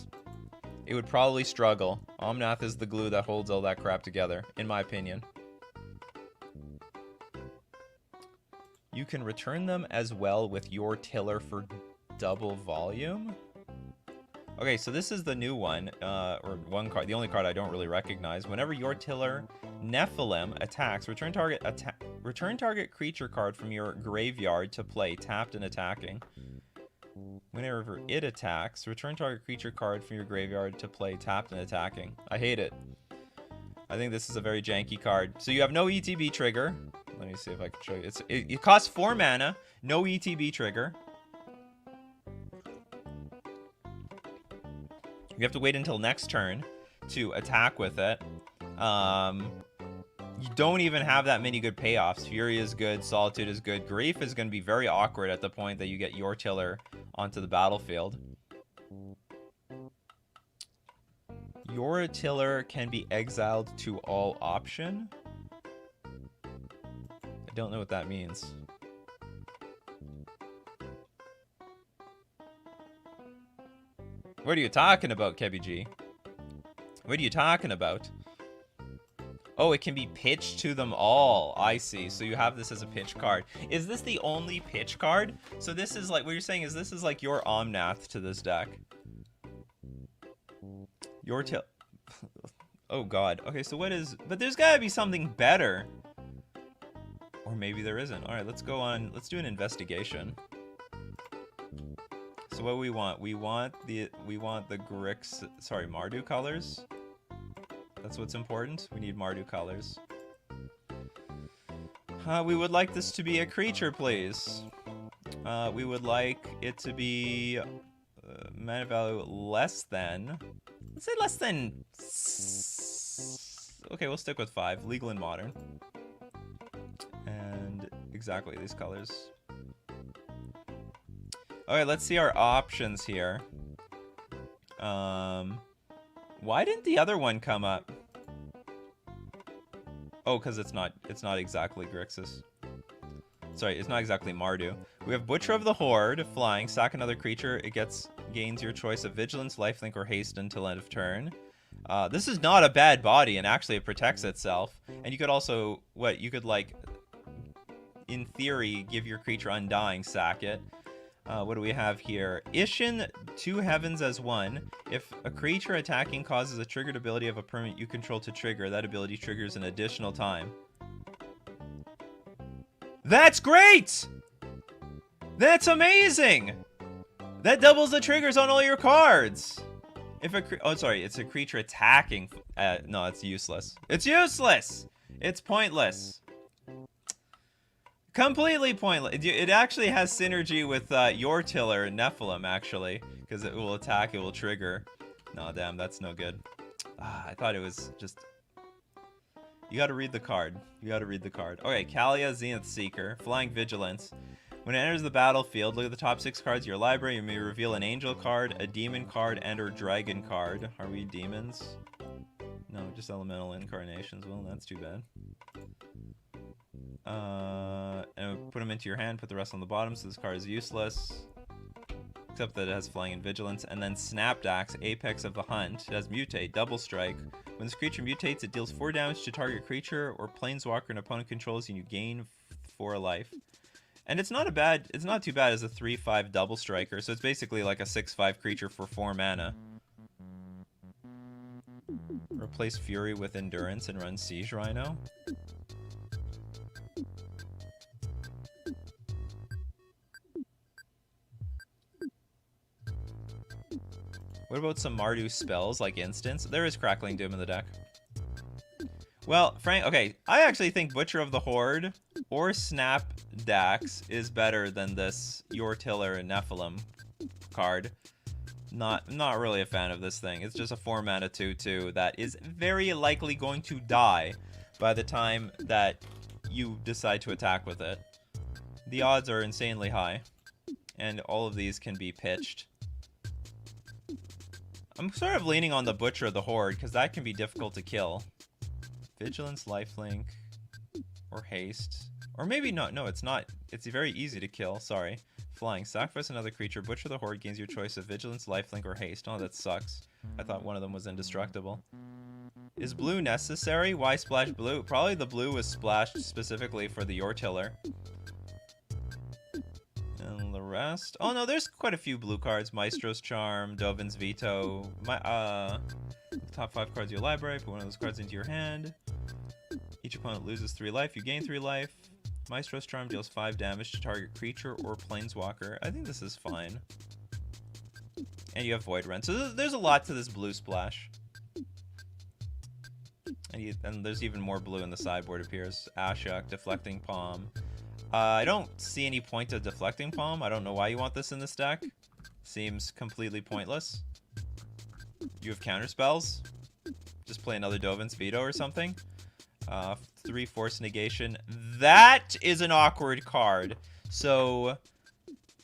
It would probably struggle. Omnath is the glue that holds all that crap together, in my opinion. You can return them as well with your tiller for double volume. Okay, so this is the new one, or one card, the only card I don't really recognize. Whenever your tiller Nephilim attacks, return target creature card from your graveyard to play, tapped and attacking. Whenever it attacks, return target creature card from your graveyard to play, tapped and attacking. I hate it. I think this is a very janky card. So you have no ETB trigger. Let me see if I can show you. It costs 4 mana, no ETB trigger. You have to wait until next turn to attack with it. You don't even have that many good payoffs. Fury is good, Solitude is good. Grief is going to be very awkward at the point that you get your tiller onto the battlefield. Your tiller can be exiled to all option. I don't know what that means. What are you talking about, Kebby G? What are you talking about? Oh, it can be pitched to them all. I see. So you have this as a pitch card. Is this the only pitch card? So this is like, what you're saying is this is like your Omnath to this deck. Your Oh god. Okay, so what is... But there's gotta be something better. Or maybe there isn't. Alright, let's go on. Let's do an investigation. So what we want? We want the Grixis... Sorry, Mardu colors. That's what's important. We need Mardu colors. We would like this to be a creature, please. We would like it to be mana value less than... Let's say less than... Okay, we'll stick with 5. Legal and modern. And exactly these colors. Alright, let's see our options here. Why didn't the other one come up? Oh, because it's not exactly Grixis. Sorry, it's not exactly Mardu. We have Butcher of the Horde, flying, sack another creature. It gains your choice of Vigilance, Lifelink, or Haste until end of turn. This is not a bad body, and actually it protects itself. And you could also, you could, like, in theory, give your creature Undying, sack it. What do we have here? Ishin 2 heavens as 1. If a creature attacking causes a triggered ability of a permanent you control to trigger, that ability triggers an additional time. That's great! That's amazing! That doubles the triggers on all your cards! If it's a creature attacking. No, it's useless. It's useless! It's pointless. Completely pointless. It actually has synergy with your Tiller and Nephilim, actually. Because it will attack, it will trigger. No, damn, that's no good. I thought it was just... You gotta read the card. You gotta read the card. Okay, Kalia, Zenith Seeker. Flying Vigilance. When it enters the battlefield, look at the top 6 cards of your library. You may reveal an angel card, a demon card, and or dragon card. Are we demons? No, just elemental incarnations. Well, that's too bad. And put them into your hand, put the rest on the bottom, so this card is useless. Except that it has Flying and Vigilance. And then Snapdax, Apex of the Hunt. It has Mutate, Double Strike. When this creature mutates, it deals 4 damage to target creature or planeswalker an opponent controls, and you gain 4 life. And it's not too bad as a 3/5 double striker, so it's basically like a 6/5 creature for 4 mana. Replace Fury with Endurance and run Siege Rhino. What about some Mardu spells, like Instance? There is Crackling Doom in the deck. Well, Frank, okay, I actually think Butcher of the Horde or Snapdax is better than this Your Tiller and Nephilim card. Not really a fan of this thing. It's just a 4-mana 2/2 that is very likely going to die by the time that you decide to attack with it. The odds are insanely high, and all of these can be pitched. I'm sort of leaning on the Butcher of the Horde, because that can be difficult to kill. Vigilance, Lifelink, or Haste. Or maybe not. No, it's not. It's very easy to kill. Sorry. Flying. Sacrifice another creature. Butcher the Horde gains your choice of Vigilance, Lifelink, or Haste. Oh, that sucks. I thought one of them was indestructible. Is blue necessary? Why splash blue? Probably the blue was splashed specifically for the Your Tiller. And the rest? Oh no, there's quite a few blue cards. Maestro's Charm, Dovin's Veto. Top 5 cards of your library. Put one of those cards into your hand. Each opponent loses 3 life. You gain 3 life. Maestro's Charm deals 5 damage to target creature or planeswalker. I think this is fine. And you have Void Rend. So there's a lot to this blue splash. And there's even more blue in the sideboard appears. Ashok, Deflecting Palm. I don't see any point to Deflecting Palm. I don't know why you want this in this deck. Seems completely pointless. You have counter spells. Just play another Dovin's Veto or something. 3 Force Negation. That is an awkward card. So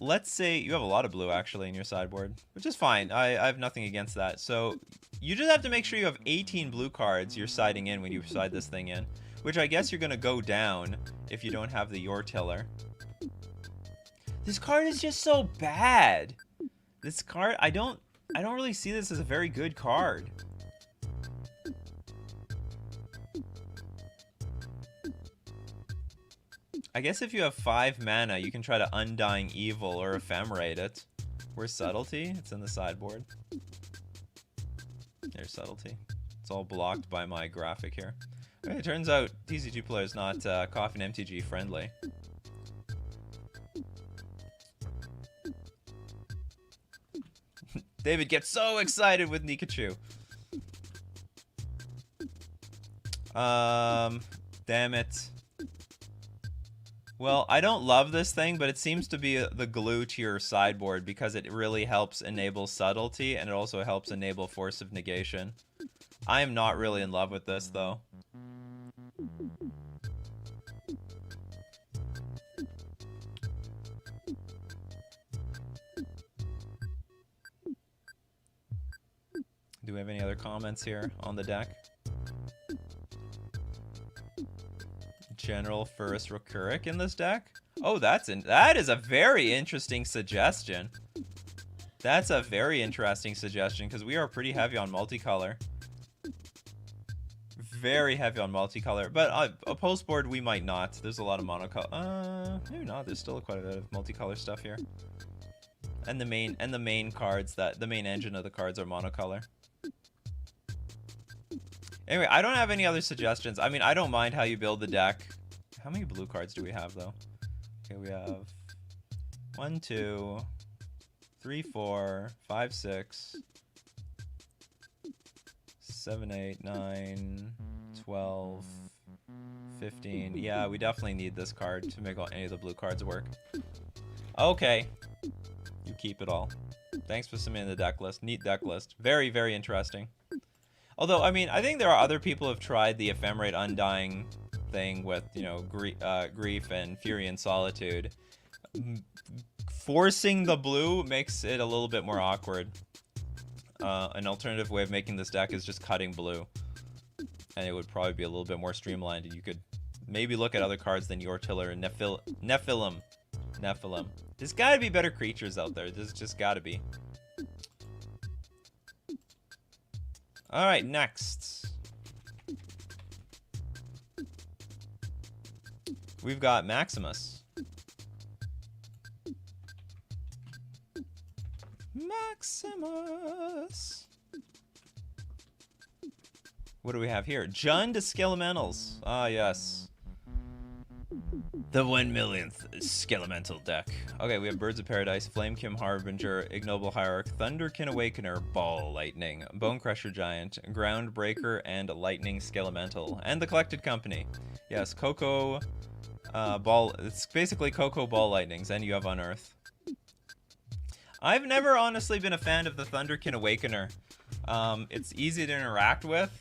let's say you have a lot of blue actually in your sideboard, which is fine. I have nothing against that. So you just have to make sure you have 18 blue cards you're siding in when you side this thing in, which I guess you're going to go down if you don't have the Your Tiller. This card is just so bad. This card, I don't really see this as a very good card. I guess if you have 5 mana, you can try to Undying Evil or Ephemerate it. Where's Subtlety? It's in the sideboard. There's Subtlety. It's all blocked by my graphic here. Okay, it turns out TCG player is not Coffee and MTG friendly. David gets so excited with Nikachu. Damn it. Well, I don't love this thing, but it seems to be the glue to your sideboard because it really helps enable Subtlety, and it also helps enable Force of Negation. I am not really in love with this, though. Do we have any other comments here on the deck? General First Recuric in this deck? Oh, that is a very interesting suggestion. That's a very interesting suggestion because we are pretty heavy on multicolor. very heavy on multicolor, but a post board we might not. There's a lot of monocolor. Maybe not. There's still quite a bit of multicolor stuff here. And the main cards the main engine of the cards are monocolor. Anyway, I don't have any other suggestions. I mean, I don't mind how you build the deck. How many blue cards do we have though? Okay, we have 1, 2, 3, 4, 5, 6, 7, 8, 9, 12, 15. Yeah, we definitely need this card to make any of the blue cards work. Okay. You keep it all. Thanks for submitting the deck list. Neat deck list. Very, very interesting. Although, I mean, I think there are other people who have tried the Ephemerate Undying thing with, you know, Grief and Fury and Solitude. Forcing the blue makes it a little bit more awkward. An alternative way of making this deck is just cutting blue. And it would probably be a little bit more streamlined. And you could maybe look at other cards than Yortiller and Nephilim. There's gotta be better creatures out there. There's just gotta be. Alright, next. We've got Maximus. Maximus. What do we have here? Jund Skelementals. Ah, yes. The 1,000,000th Skelemental deck. Okay, we have Birds of Paradise, Flamekin Harbinger, Ignoble Hierarch, Thunderkin Awakener, Ball Lightning, Bonecrusher Giant, Groundbreaker, and Lightning Skelemental. And the Collected Company. Yes, Cocoa Ball. It's basically Cocoa Ball Lightnings, and you have Unearth. I've never honestly been a fan of the Thunderkin Awakener. It's easy to interact with.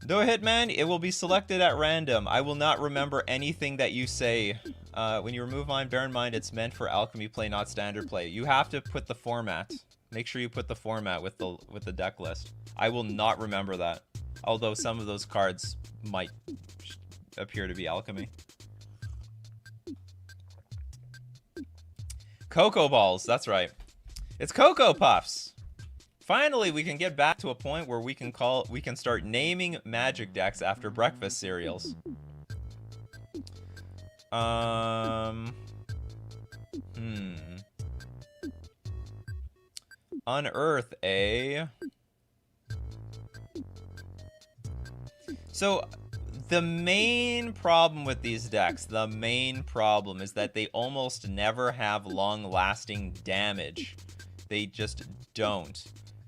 Though Hitman, it will be selected at random. I will not remember anything that you say. When you remove mine, bear in mind it's meant for alchemy play, not standard play. You have to put the format. Make sure you put the format with the deck list. I will not remember that. Although some of those cards might appear to be alchemy. Cocoa Balls, that's right. It's Cocoa Puffs. Finally, we can get back to a point where we can start naming Magic decks after breakfast cereals. Unearth a. So, the main problem with these decks, is that they almost never have long-lasting damage. They just don't.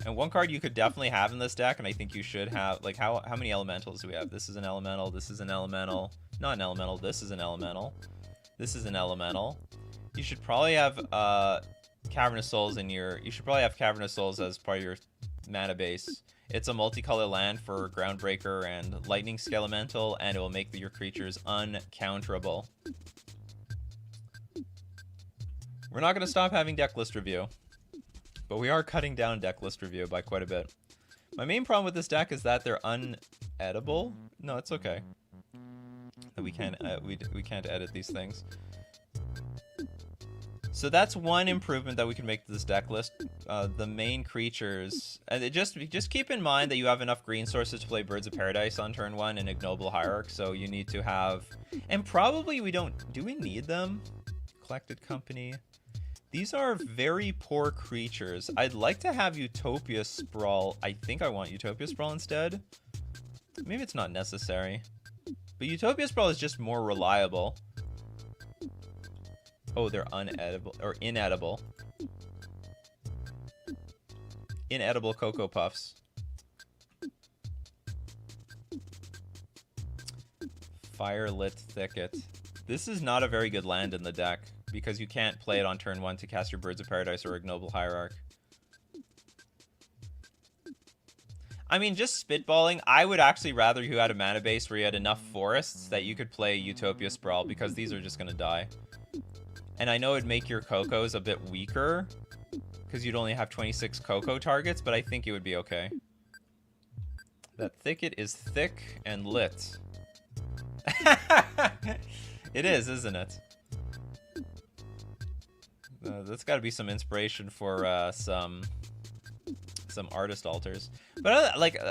And one card you could definitely have in this deck, and I think you should have, like, how many elementals do we have? This is an elemental, this is an elemental, not an elemental, this is an elemental, this is an elemental. You should probably have Cavernous Souls in your, you should probably have Cavernous Souls as part of your mana base. It's a multicolor land for Groundbreaker and Lightning Skelemental, and it will make your creatures uncounterable. We're not going to stop having deck list review. But we are cutting down deck list review by quite a bit. My main problem with this deck is that they're unedible. No, it's okay. We can't edit these things. So that's one improvement that we can make to this deck list. The main creatures, and just keep in mind that you have enough green sources to play Birds of Paradise on turn 1 and Ignoble Hierarch. So you need to have, and probably we don't. Do we need them? Collected Company. These are very poor creatures. I'd like to have Utopia Sprawl. I think I want Utopia Sprawl instead. Maybe it's not necessary. But Utopia Sprawl is just more reliable. Oh, they're unedible, or inedible. Inedible Cocoa Puffs. Firelit Thicket. This is not a very good land in the deck, because you can't play it on turn 1 to cast your Birds of Paradise or Ignoble Hierarch. I mean, just spitballing, I would actually rather you had a mana base where you had enough forests that you could play Utopia Sprawl, because these are just going to die. And I know it'd make your Cocos a bit weaker, because you'd only have 26 Coco targets, but I think it would be okay. That thicket is thick and lit. It is, isn't it? That's got to be some inspiration for some some artist altars. But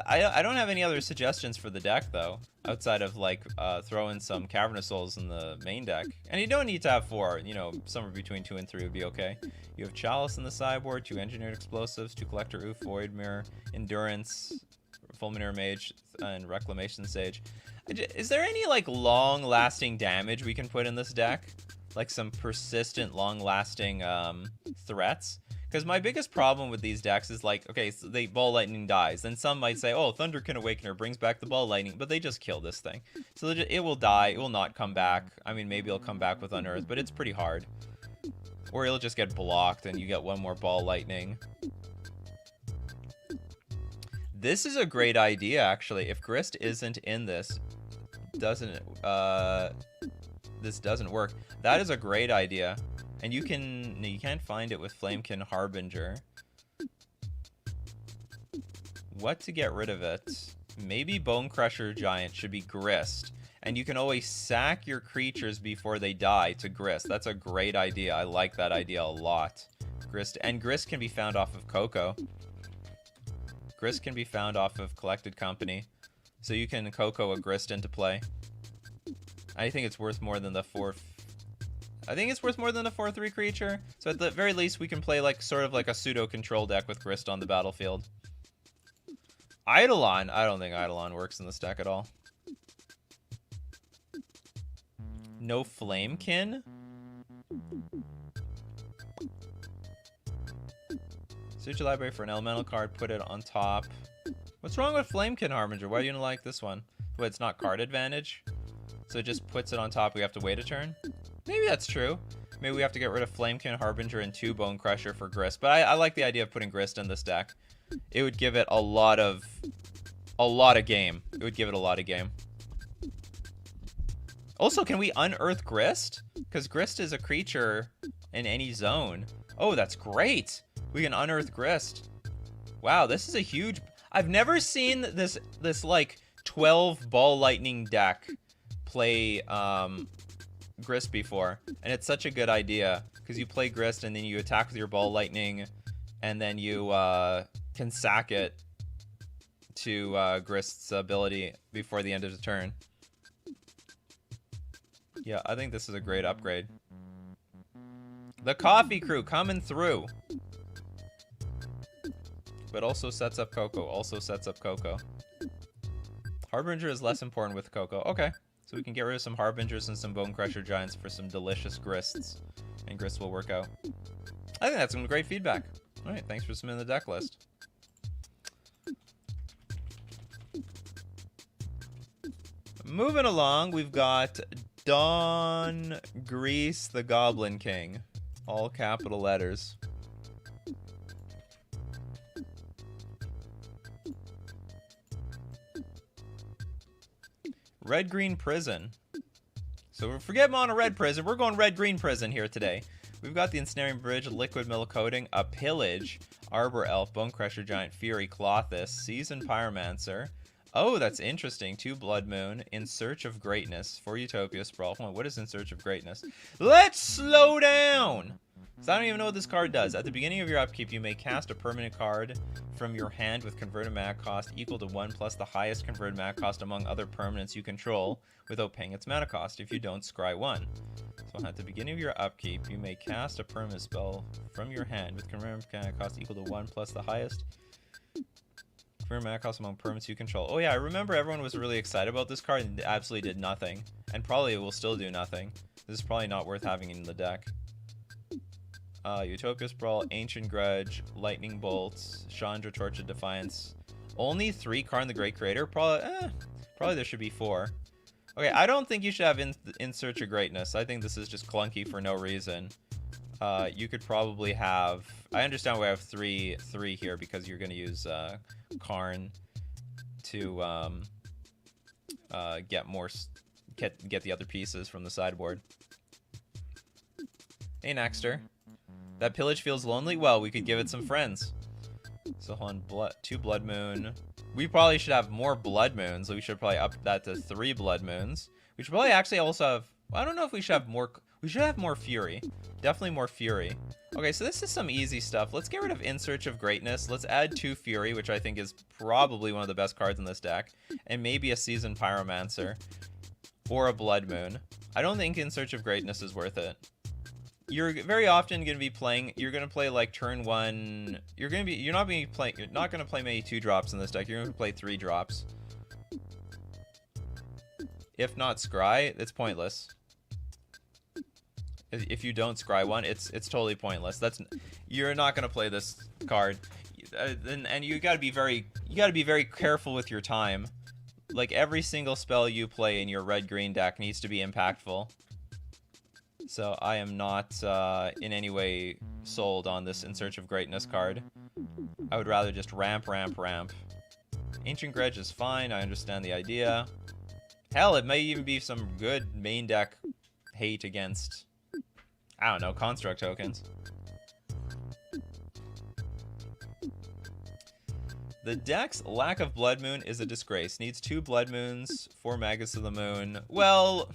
I don't have any other suggestions for the deck though, outside of like throwing some Cavernous Souls in the main deck. And you don't need to have 4. You know, somewhere between 2 and 3 would be okay. You have Chalice in the sideboard, 2 Engineered Explosives, 2 Collector Oof, Void Mirror, Endurance, Fulminator Mage, and Reclamation Sage. Is there any like long-lasting damage we can put in this deck? Like some persistent, long-lasting threats? Because my biggest problem with these decks is like, okay, so the Ball Lightning dies. Then some might say, oh, Thunderkin Awakener brings back the Ball Lightning, but they just kill this thing. So it will die. It will not come back. I mean, maybe it'll come back with Unearth, but it's pretty hard. Or it'll just get blocked and you get one more Ball Lightning. This is a great idea, actually. If Grist isn't in this, this doesn't work. That is a great idea. And you can't find it with Flamekin Harbinger. What to get rid of it? Maybe Bone Crusher Giant should be Grist. And you can always sack your creatures before they die to Grist. That's a great idea. I like that idea a lot. Grist can be found off of Coco. Grist can be found off of Collected Company. So you can Coco a Grist into play. I think it's worth more than the 4... I think it's worth more than a 4/3 creature. So at the very least, we can play like sort of like a pseudo-control deck with Grist on the battlefield. Eidolon. I don't think Eidolon works in this deck at all. No Flamekin? Search your library for an elemental card, put it on top. What's wrong with Flamekin Harbinger? Why do you not like this one? Wait, it's not card advantage? So it just puts it on top, we have to wait a turn? Maybe that's true. Maybe we have to get rid of Flamekin Harbinger and 2 Bone Crusher for Grist. But I like the idea of putting Grist in this deck. It would give it a lot of game. It would give it a lot of game. Also, can we unearth Grist? Because Grist is a creature in any zone. Oh, that's great. We can unearth Grist. Wow, this is a huge... I've never seen this like 12 Ball Lightning deck play Grist before, and it's such a good idea because you play Grist and then you attack with your Ball Lightning, and then you can sack it to Grist's ability before the end of the turn. Yeah, I think this is a great upgrade. The Coffee Crew coming through, but also sets up Coco. Harbinger is less important with Coco. Okay. So we can get rid of some Harbingers and some Bone Crusher Giants for some delicious Grists. And Grists will work out. I think that's some great feedback. Alright, thanks for submitting the deck list. Moving along, we've got Don Grease the Goblin King. All capital letters. Red-Green Prison. So forget Mono Red Prison. We're going Red-Green Prison here today. We've got the Ensnaring Bridge, Liquid Mill Coating, a Pillage, Arbor Elf, Bone Crusher Giant, Fury, Clothis, Seasoned Pyromancer. Oh, that's interesting. 2 Blood Moon, In Search of Greatness, 4 Utopia Sprawl. Hold on, what is In Search of Greatness? Let's slow down! So I don't even know what this card does. At the beginning of your upkeep, you may cast a permanent card from your hand with converted mana cost equal to 1 plus the highest converted mana cost among other permanents you control without paying its mana cost. If you don't, scry 1. So at the beginning of your upkeep, you may cast a permanent spell from your hand with converted mana cost equal to 1 plus the highest converted mana cost among permanents you control. Oh yeah, I remember everyone was really excited about this card and it absolutely did nothing. And probably it will still do nothing. This is probably not worth having in the deck. Utopia Sprawl, Ancient Grudge, Lightning Bolts, Chandra, Torch of Defiance. Only 3 Karn the Great Creator? Probably there should be 4. Okay, I don't think you should have in Search of Greatness. I think this is just clunky for no reason. You could probably have... I understand we have 3 here because you're going to use Karn to get the other pieces from the sideboard. Hey, Naxter. That Pillage feels lonely? Well, we could give it some friends. So hold on, 2 Blood Moon. We probably should have more Blood Moons, so we should probably up that to 3 Blood Moons. We should probably actually also have... I don't know if we should have more... We should have more Fury. Definitely more Fury. Okay, so this is some easy stuff. Let's get rid of In Search of Greatness. Let's add 2 Fury, which I think is probably one of the best cards in this deck. And maybe a Seasoned Pyromancer. Or a Blood Moon. I don't think In Search of Greatness is worth it. You're very often going to be playing, you're going to play like turn 1, you're not going to play many 2 drops in this deck. You're going to play 3 drops. If not Scry, it's pointless. If you don't Scry one, it's totally pointless. You're not going to play this card. And you got to be very careful with your time. Like every single spell you play in your red-green deck needs to be impactful. So I am not in any way sold on this In Search of Greatness card. I would rather just ramp. Ancient Grudge is fine. I understand the idea. Hell, it may even be some good main deck hate against, I don't know, construct tokens. The deck's lack of Blood Moon is a disgrace. Needs 2 Blood Moons, 4 Magus of the Moon. Well,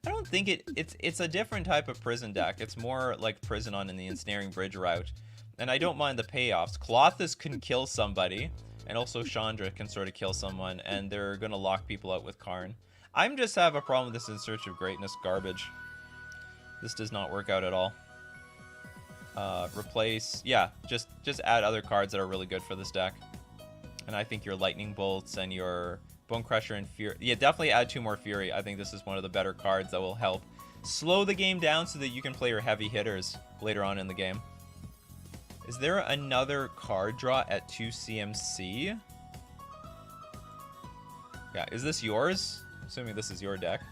I don't think it's a different type of prison deck. It's more like Prison on in the Ensnaring Bridge route. And I don't mind the payoffs. Colossus can kill somebody, and also Chandra can sort of kill someone, and they're gonna lock people out with Karn. I'm just have a problem with this In Search of Greatness garbage. This does not work out at all. Replace, yeah, just add other cards that are really good for this deck. And I think your Lightning Bolts and your Bone Crusher and Fury, yeah, definitely add 2 more Fury. I think this is one of the better cards that will help slow the game down so that you can play your heavy hitters later on in the game. Is there another card draw at 2 CMC? Yeah, is this yours? Assuming this is your deck.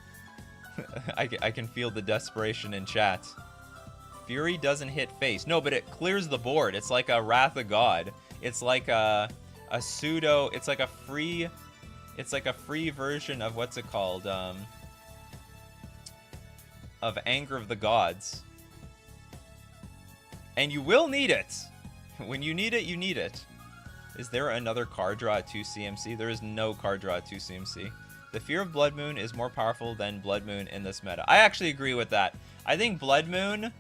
I can feel the desperation in chat. Fury doesn't hit face. No, but it clears the board. It's like a Wrath of God. It's like a pseudo. It's like a free version of what's it called? Of Anger of the Gods. And you will need it. When you need it, you need it. Is there another card draw at 2 CMC? There is no card draw at 2 CMC. The Fear of Blood Moon is more powerful than Blood Moon in this meta. I actually agree with that. I think Blood Moon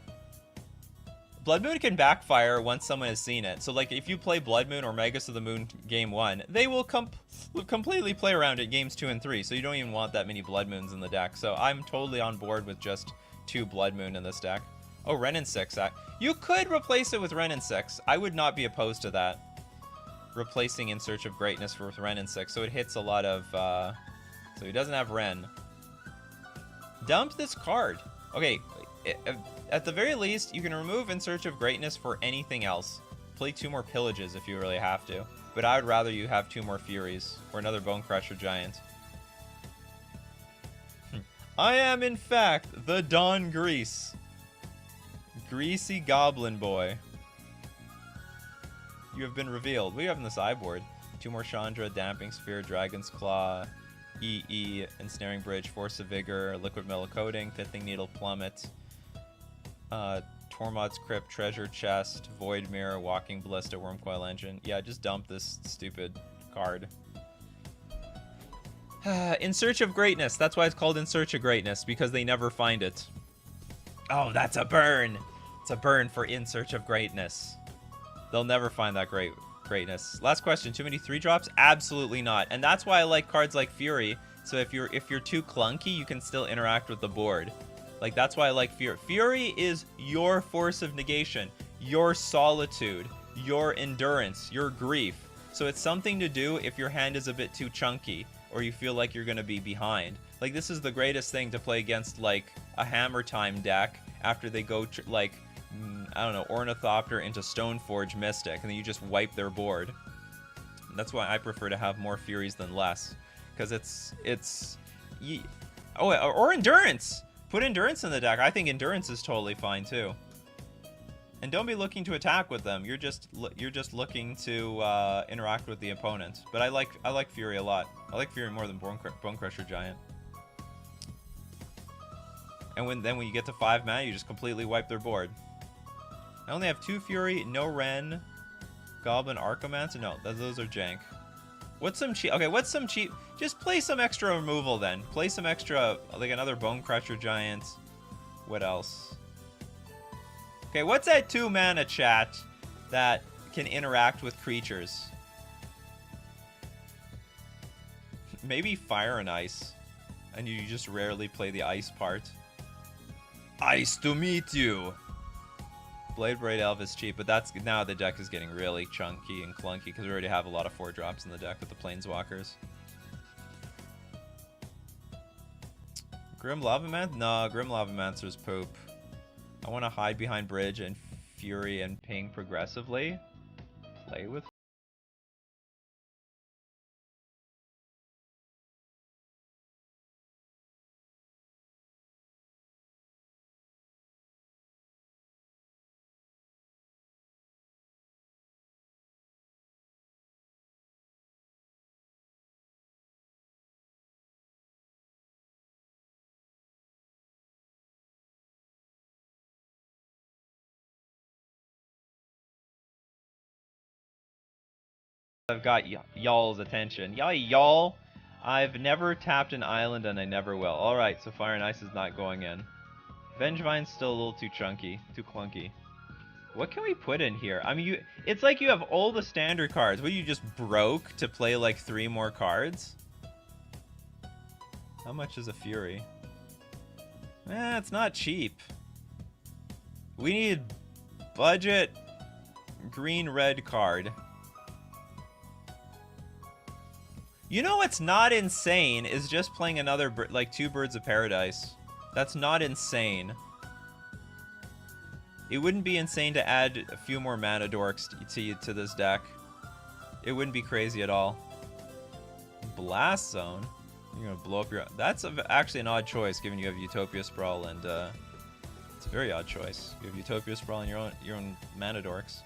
can backfire once someone has seen it. So like if you play Blood Moon or Magus of the Moon game 1, they will completely play around it games 2 and 3. So you don't even want that many Blood Moons in the deck. So I'm totally on board with just 2 Blood Moon in this deck. Oh, Ren and 6. You could replace it with Ren and 6. I would not be opposed to that. Replacing In Search of Greatness with Ren and 6. So it hits a lot of... So he doesn't have Ren. Dump this card. Okay, at the very least, you can remove In Search of Greatness for anything else. Play 2 more Pillages if you really have to. But I would rather you have 2 more Furies. Or another Bone Crusher Giant. I am, in fact, the Don Grease. Greasy Goblin Boy. You have been revealed. We have in the sideboard 2 more Chandra, Damping Sphere, Dragon's Claw, EE, Ensnaring Bridge, Force of Vigor, Liquid Metal Coating, Pithing Needle, Plummet, Tormod's Crypt, Treasure Chest, Void Mirror, Walking Ballista, Wormcoil Engine. Yeah, just dump this stupid card. In Search of Greatness. That's why it's called In Search of Greatness, because they never find it. Oh, that's a burn. It's a burn for In Search of Greatness. They'll never find that greatness. Last question, too many 3-drops? Absolutely not. And that's why I like cards like Fury. So if you're too clunky, you can still interact with the board. Like, that's why I like Fury. Fury is your force of negation, your solitude, your endurance, your grief. So it's something to do if your hand is a bit too chunky or you feel like you're going to be behind. Like, this is the greatest thing to play against, like, a Hammer Time deck after they go, like, I don't know, Ornithopter into Stoneforge Mystic, and then you just wipe their board. That's why I prefer to have more Furies than less. Because or Endurance! Put Endurance in the deck. I think Endurance is totally fine, too. And don't be looking to attack with them. You're just looking to interact with the opponent. But I like Fury a lot. I like Fury more than Bone Crusher Giant. And when you get to 5 mana, you just completely wipe their board. I only have 2 Fury, no Ren, Goblin Archomancer. No, those are jank. What's some cheap? Okay, what's some cheap? Just play some extra removal then. Play some extra, like another Bone Crusher Giant. What else? Okay, what's that 2-mana chat that can interact with creatures? Maybe Fire and Ice. And you just rarely play the ice part. Ice to meet you! Blade Braid Elf is cheap, but that's now the deck is getting really chunky and clunky because we already have a lot of 4-drops in the deck with the Planeswalkers. Grim Lavamancer? No, Grim Lavamancer's poop. I want to hide behind Bridge and Fury and ping progressively. Play with. I've got y'all's attention. Yeah, y'all. I've never tapped an island and I never will. Alright, so Fire and Ice is not going in. Vengevine's still a little too chunky, too clunky. What can we put in here? I mean, it's like you have all the standard cards. What, you just broke to play like 3 more cards? How much is a Fury? It's not cheap. We need budget green-red card. You know what's not insane is just playing another, like 2 Birds of Paradise. That's not insane. It wouldn't be insane to add a few more mana dorks to this deck. It wouldn't be crazy at all. Blast Zone? You're gonna blow up your... That's actually an odd choice, given you have Utopia Sprawl and, it's a very odd choice. You have Utopia Sprawl and your own mana dorks.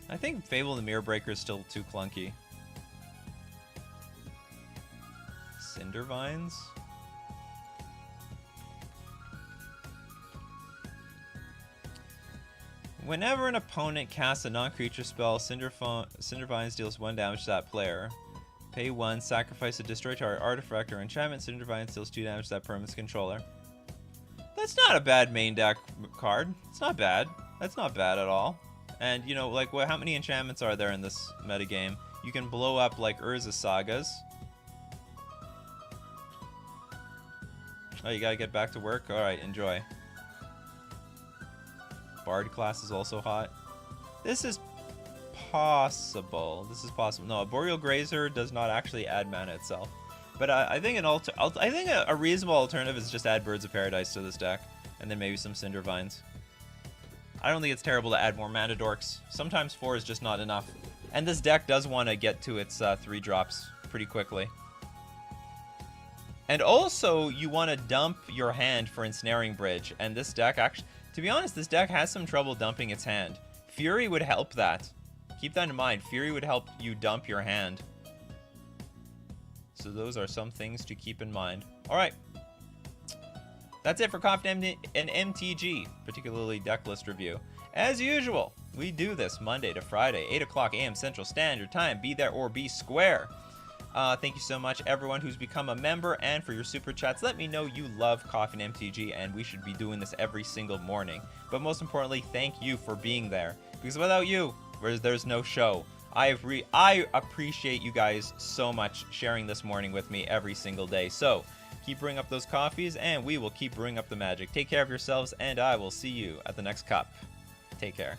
I think Fable the Mirror Breaker is still too clunky. Cindervines? Whenever an opponent casts a non-creature spell, Cindervines deals 1 damage to that player. Pay 1, sacrifice a destroy target artifact or enchantment. Cindervines deals 2 damage to that permanent's controller. That's not a bad main deck card. It's not bad. That's not bad at all. And, you know, like, how many enchantments are there in this metagame? You can blow up, like, Urza Sagas. Oh, you gotta get back to work? Alright, enjoy. Bard class is also hot. This is possible. This is possible. No, a Boreal Grazer does not actually add mana itself. But I think a reasonable alternative is just add Birds of Paradise to this deck. And then maybe some Cindervines. I don't think it's terrible to add more mana dorks. Sometimes 4 is just not enough. And this deck does want to get to its 3 drops pretty quickly. And also, you want to dump your hand for Ensnaring Bridge. And this deck actually, to be honest, this deck has some trouble dumping its hand. Fury would help that. Keep that in mind. Fury would help you dump your hand. So those are some things to keep in mind. Alright. That's it for Coffee and MTG, particularly Decklist Review. As usual, we do this Monday to Friday, 8 o'clock a.m. Central Standard Time. Be there or be square. Thank you so much, everyone who's become a member, and for your super chats. Let me know you love Coffee and MTG, and we should be doing this every single morning. But most importantly, thank you for being there, because without you, there's no show. I appreciate you guys so much sharing this morning with me every single day. So keep bringing up those coffees, and we will keep bringing up the magic. Take care of yourselves, and I will see you at the next cup. Take care.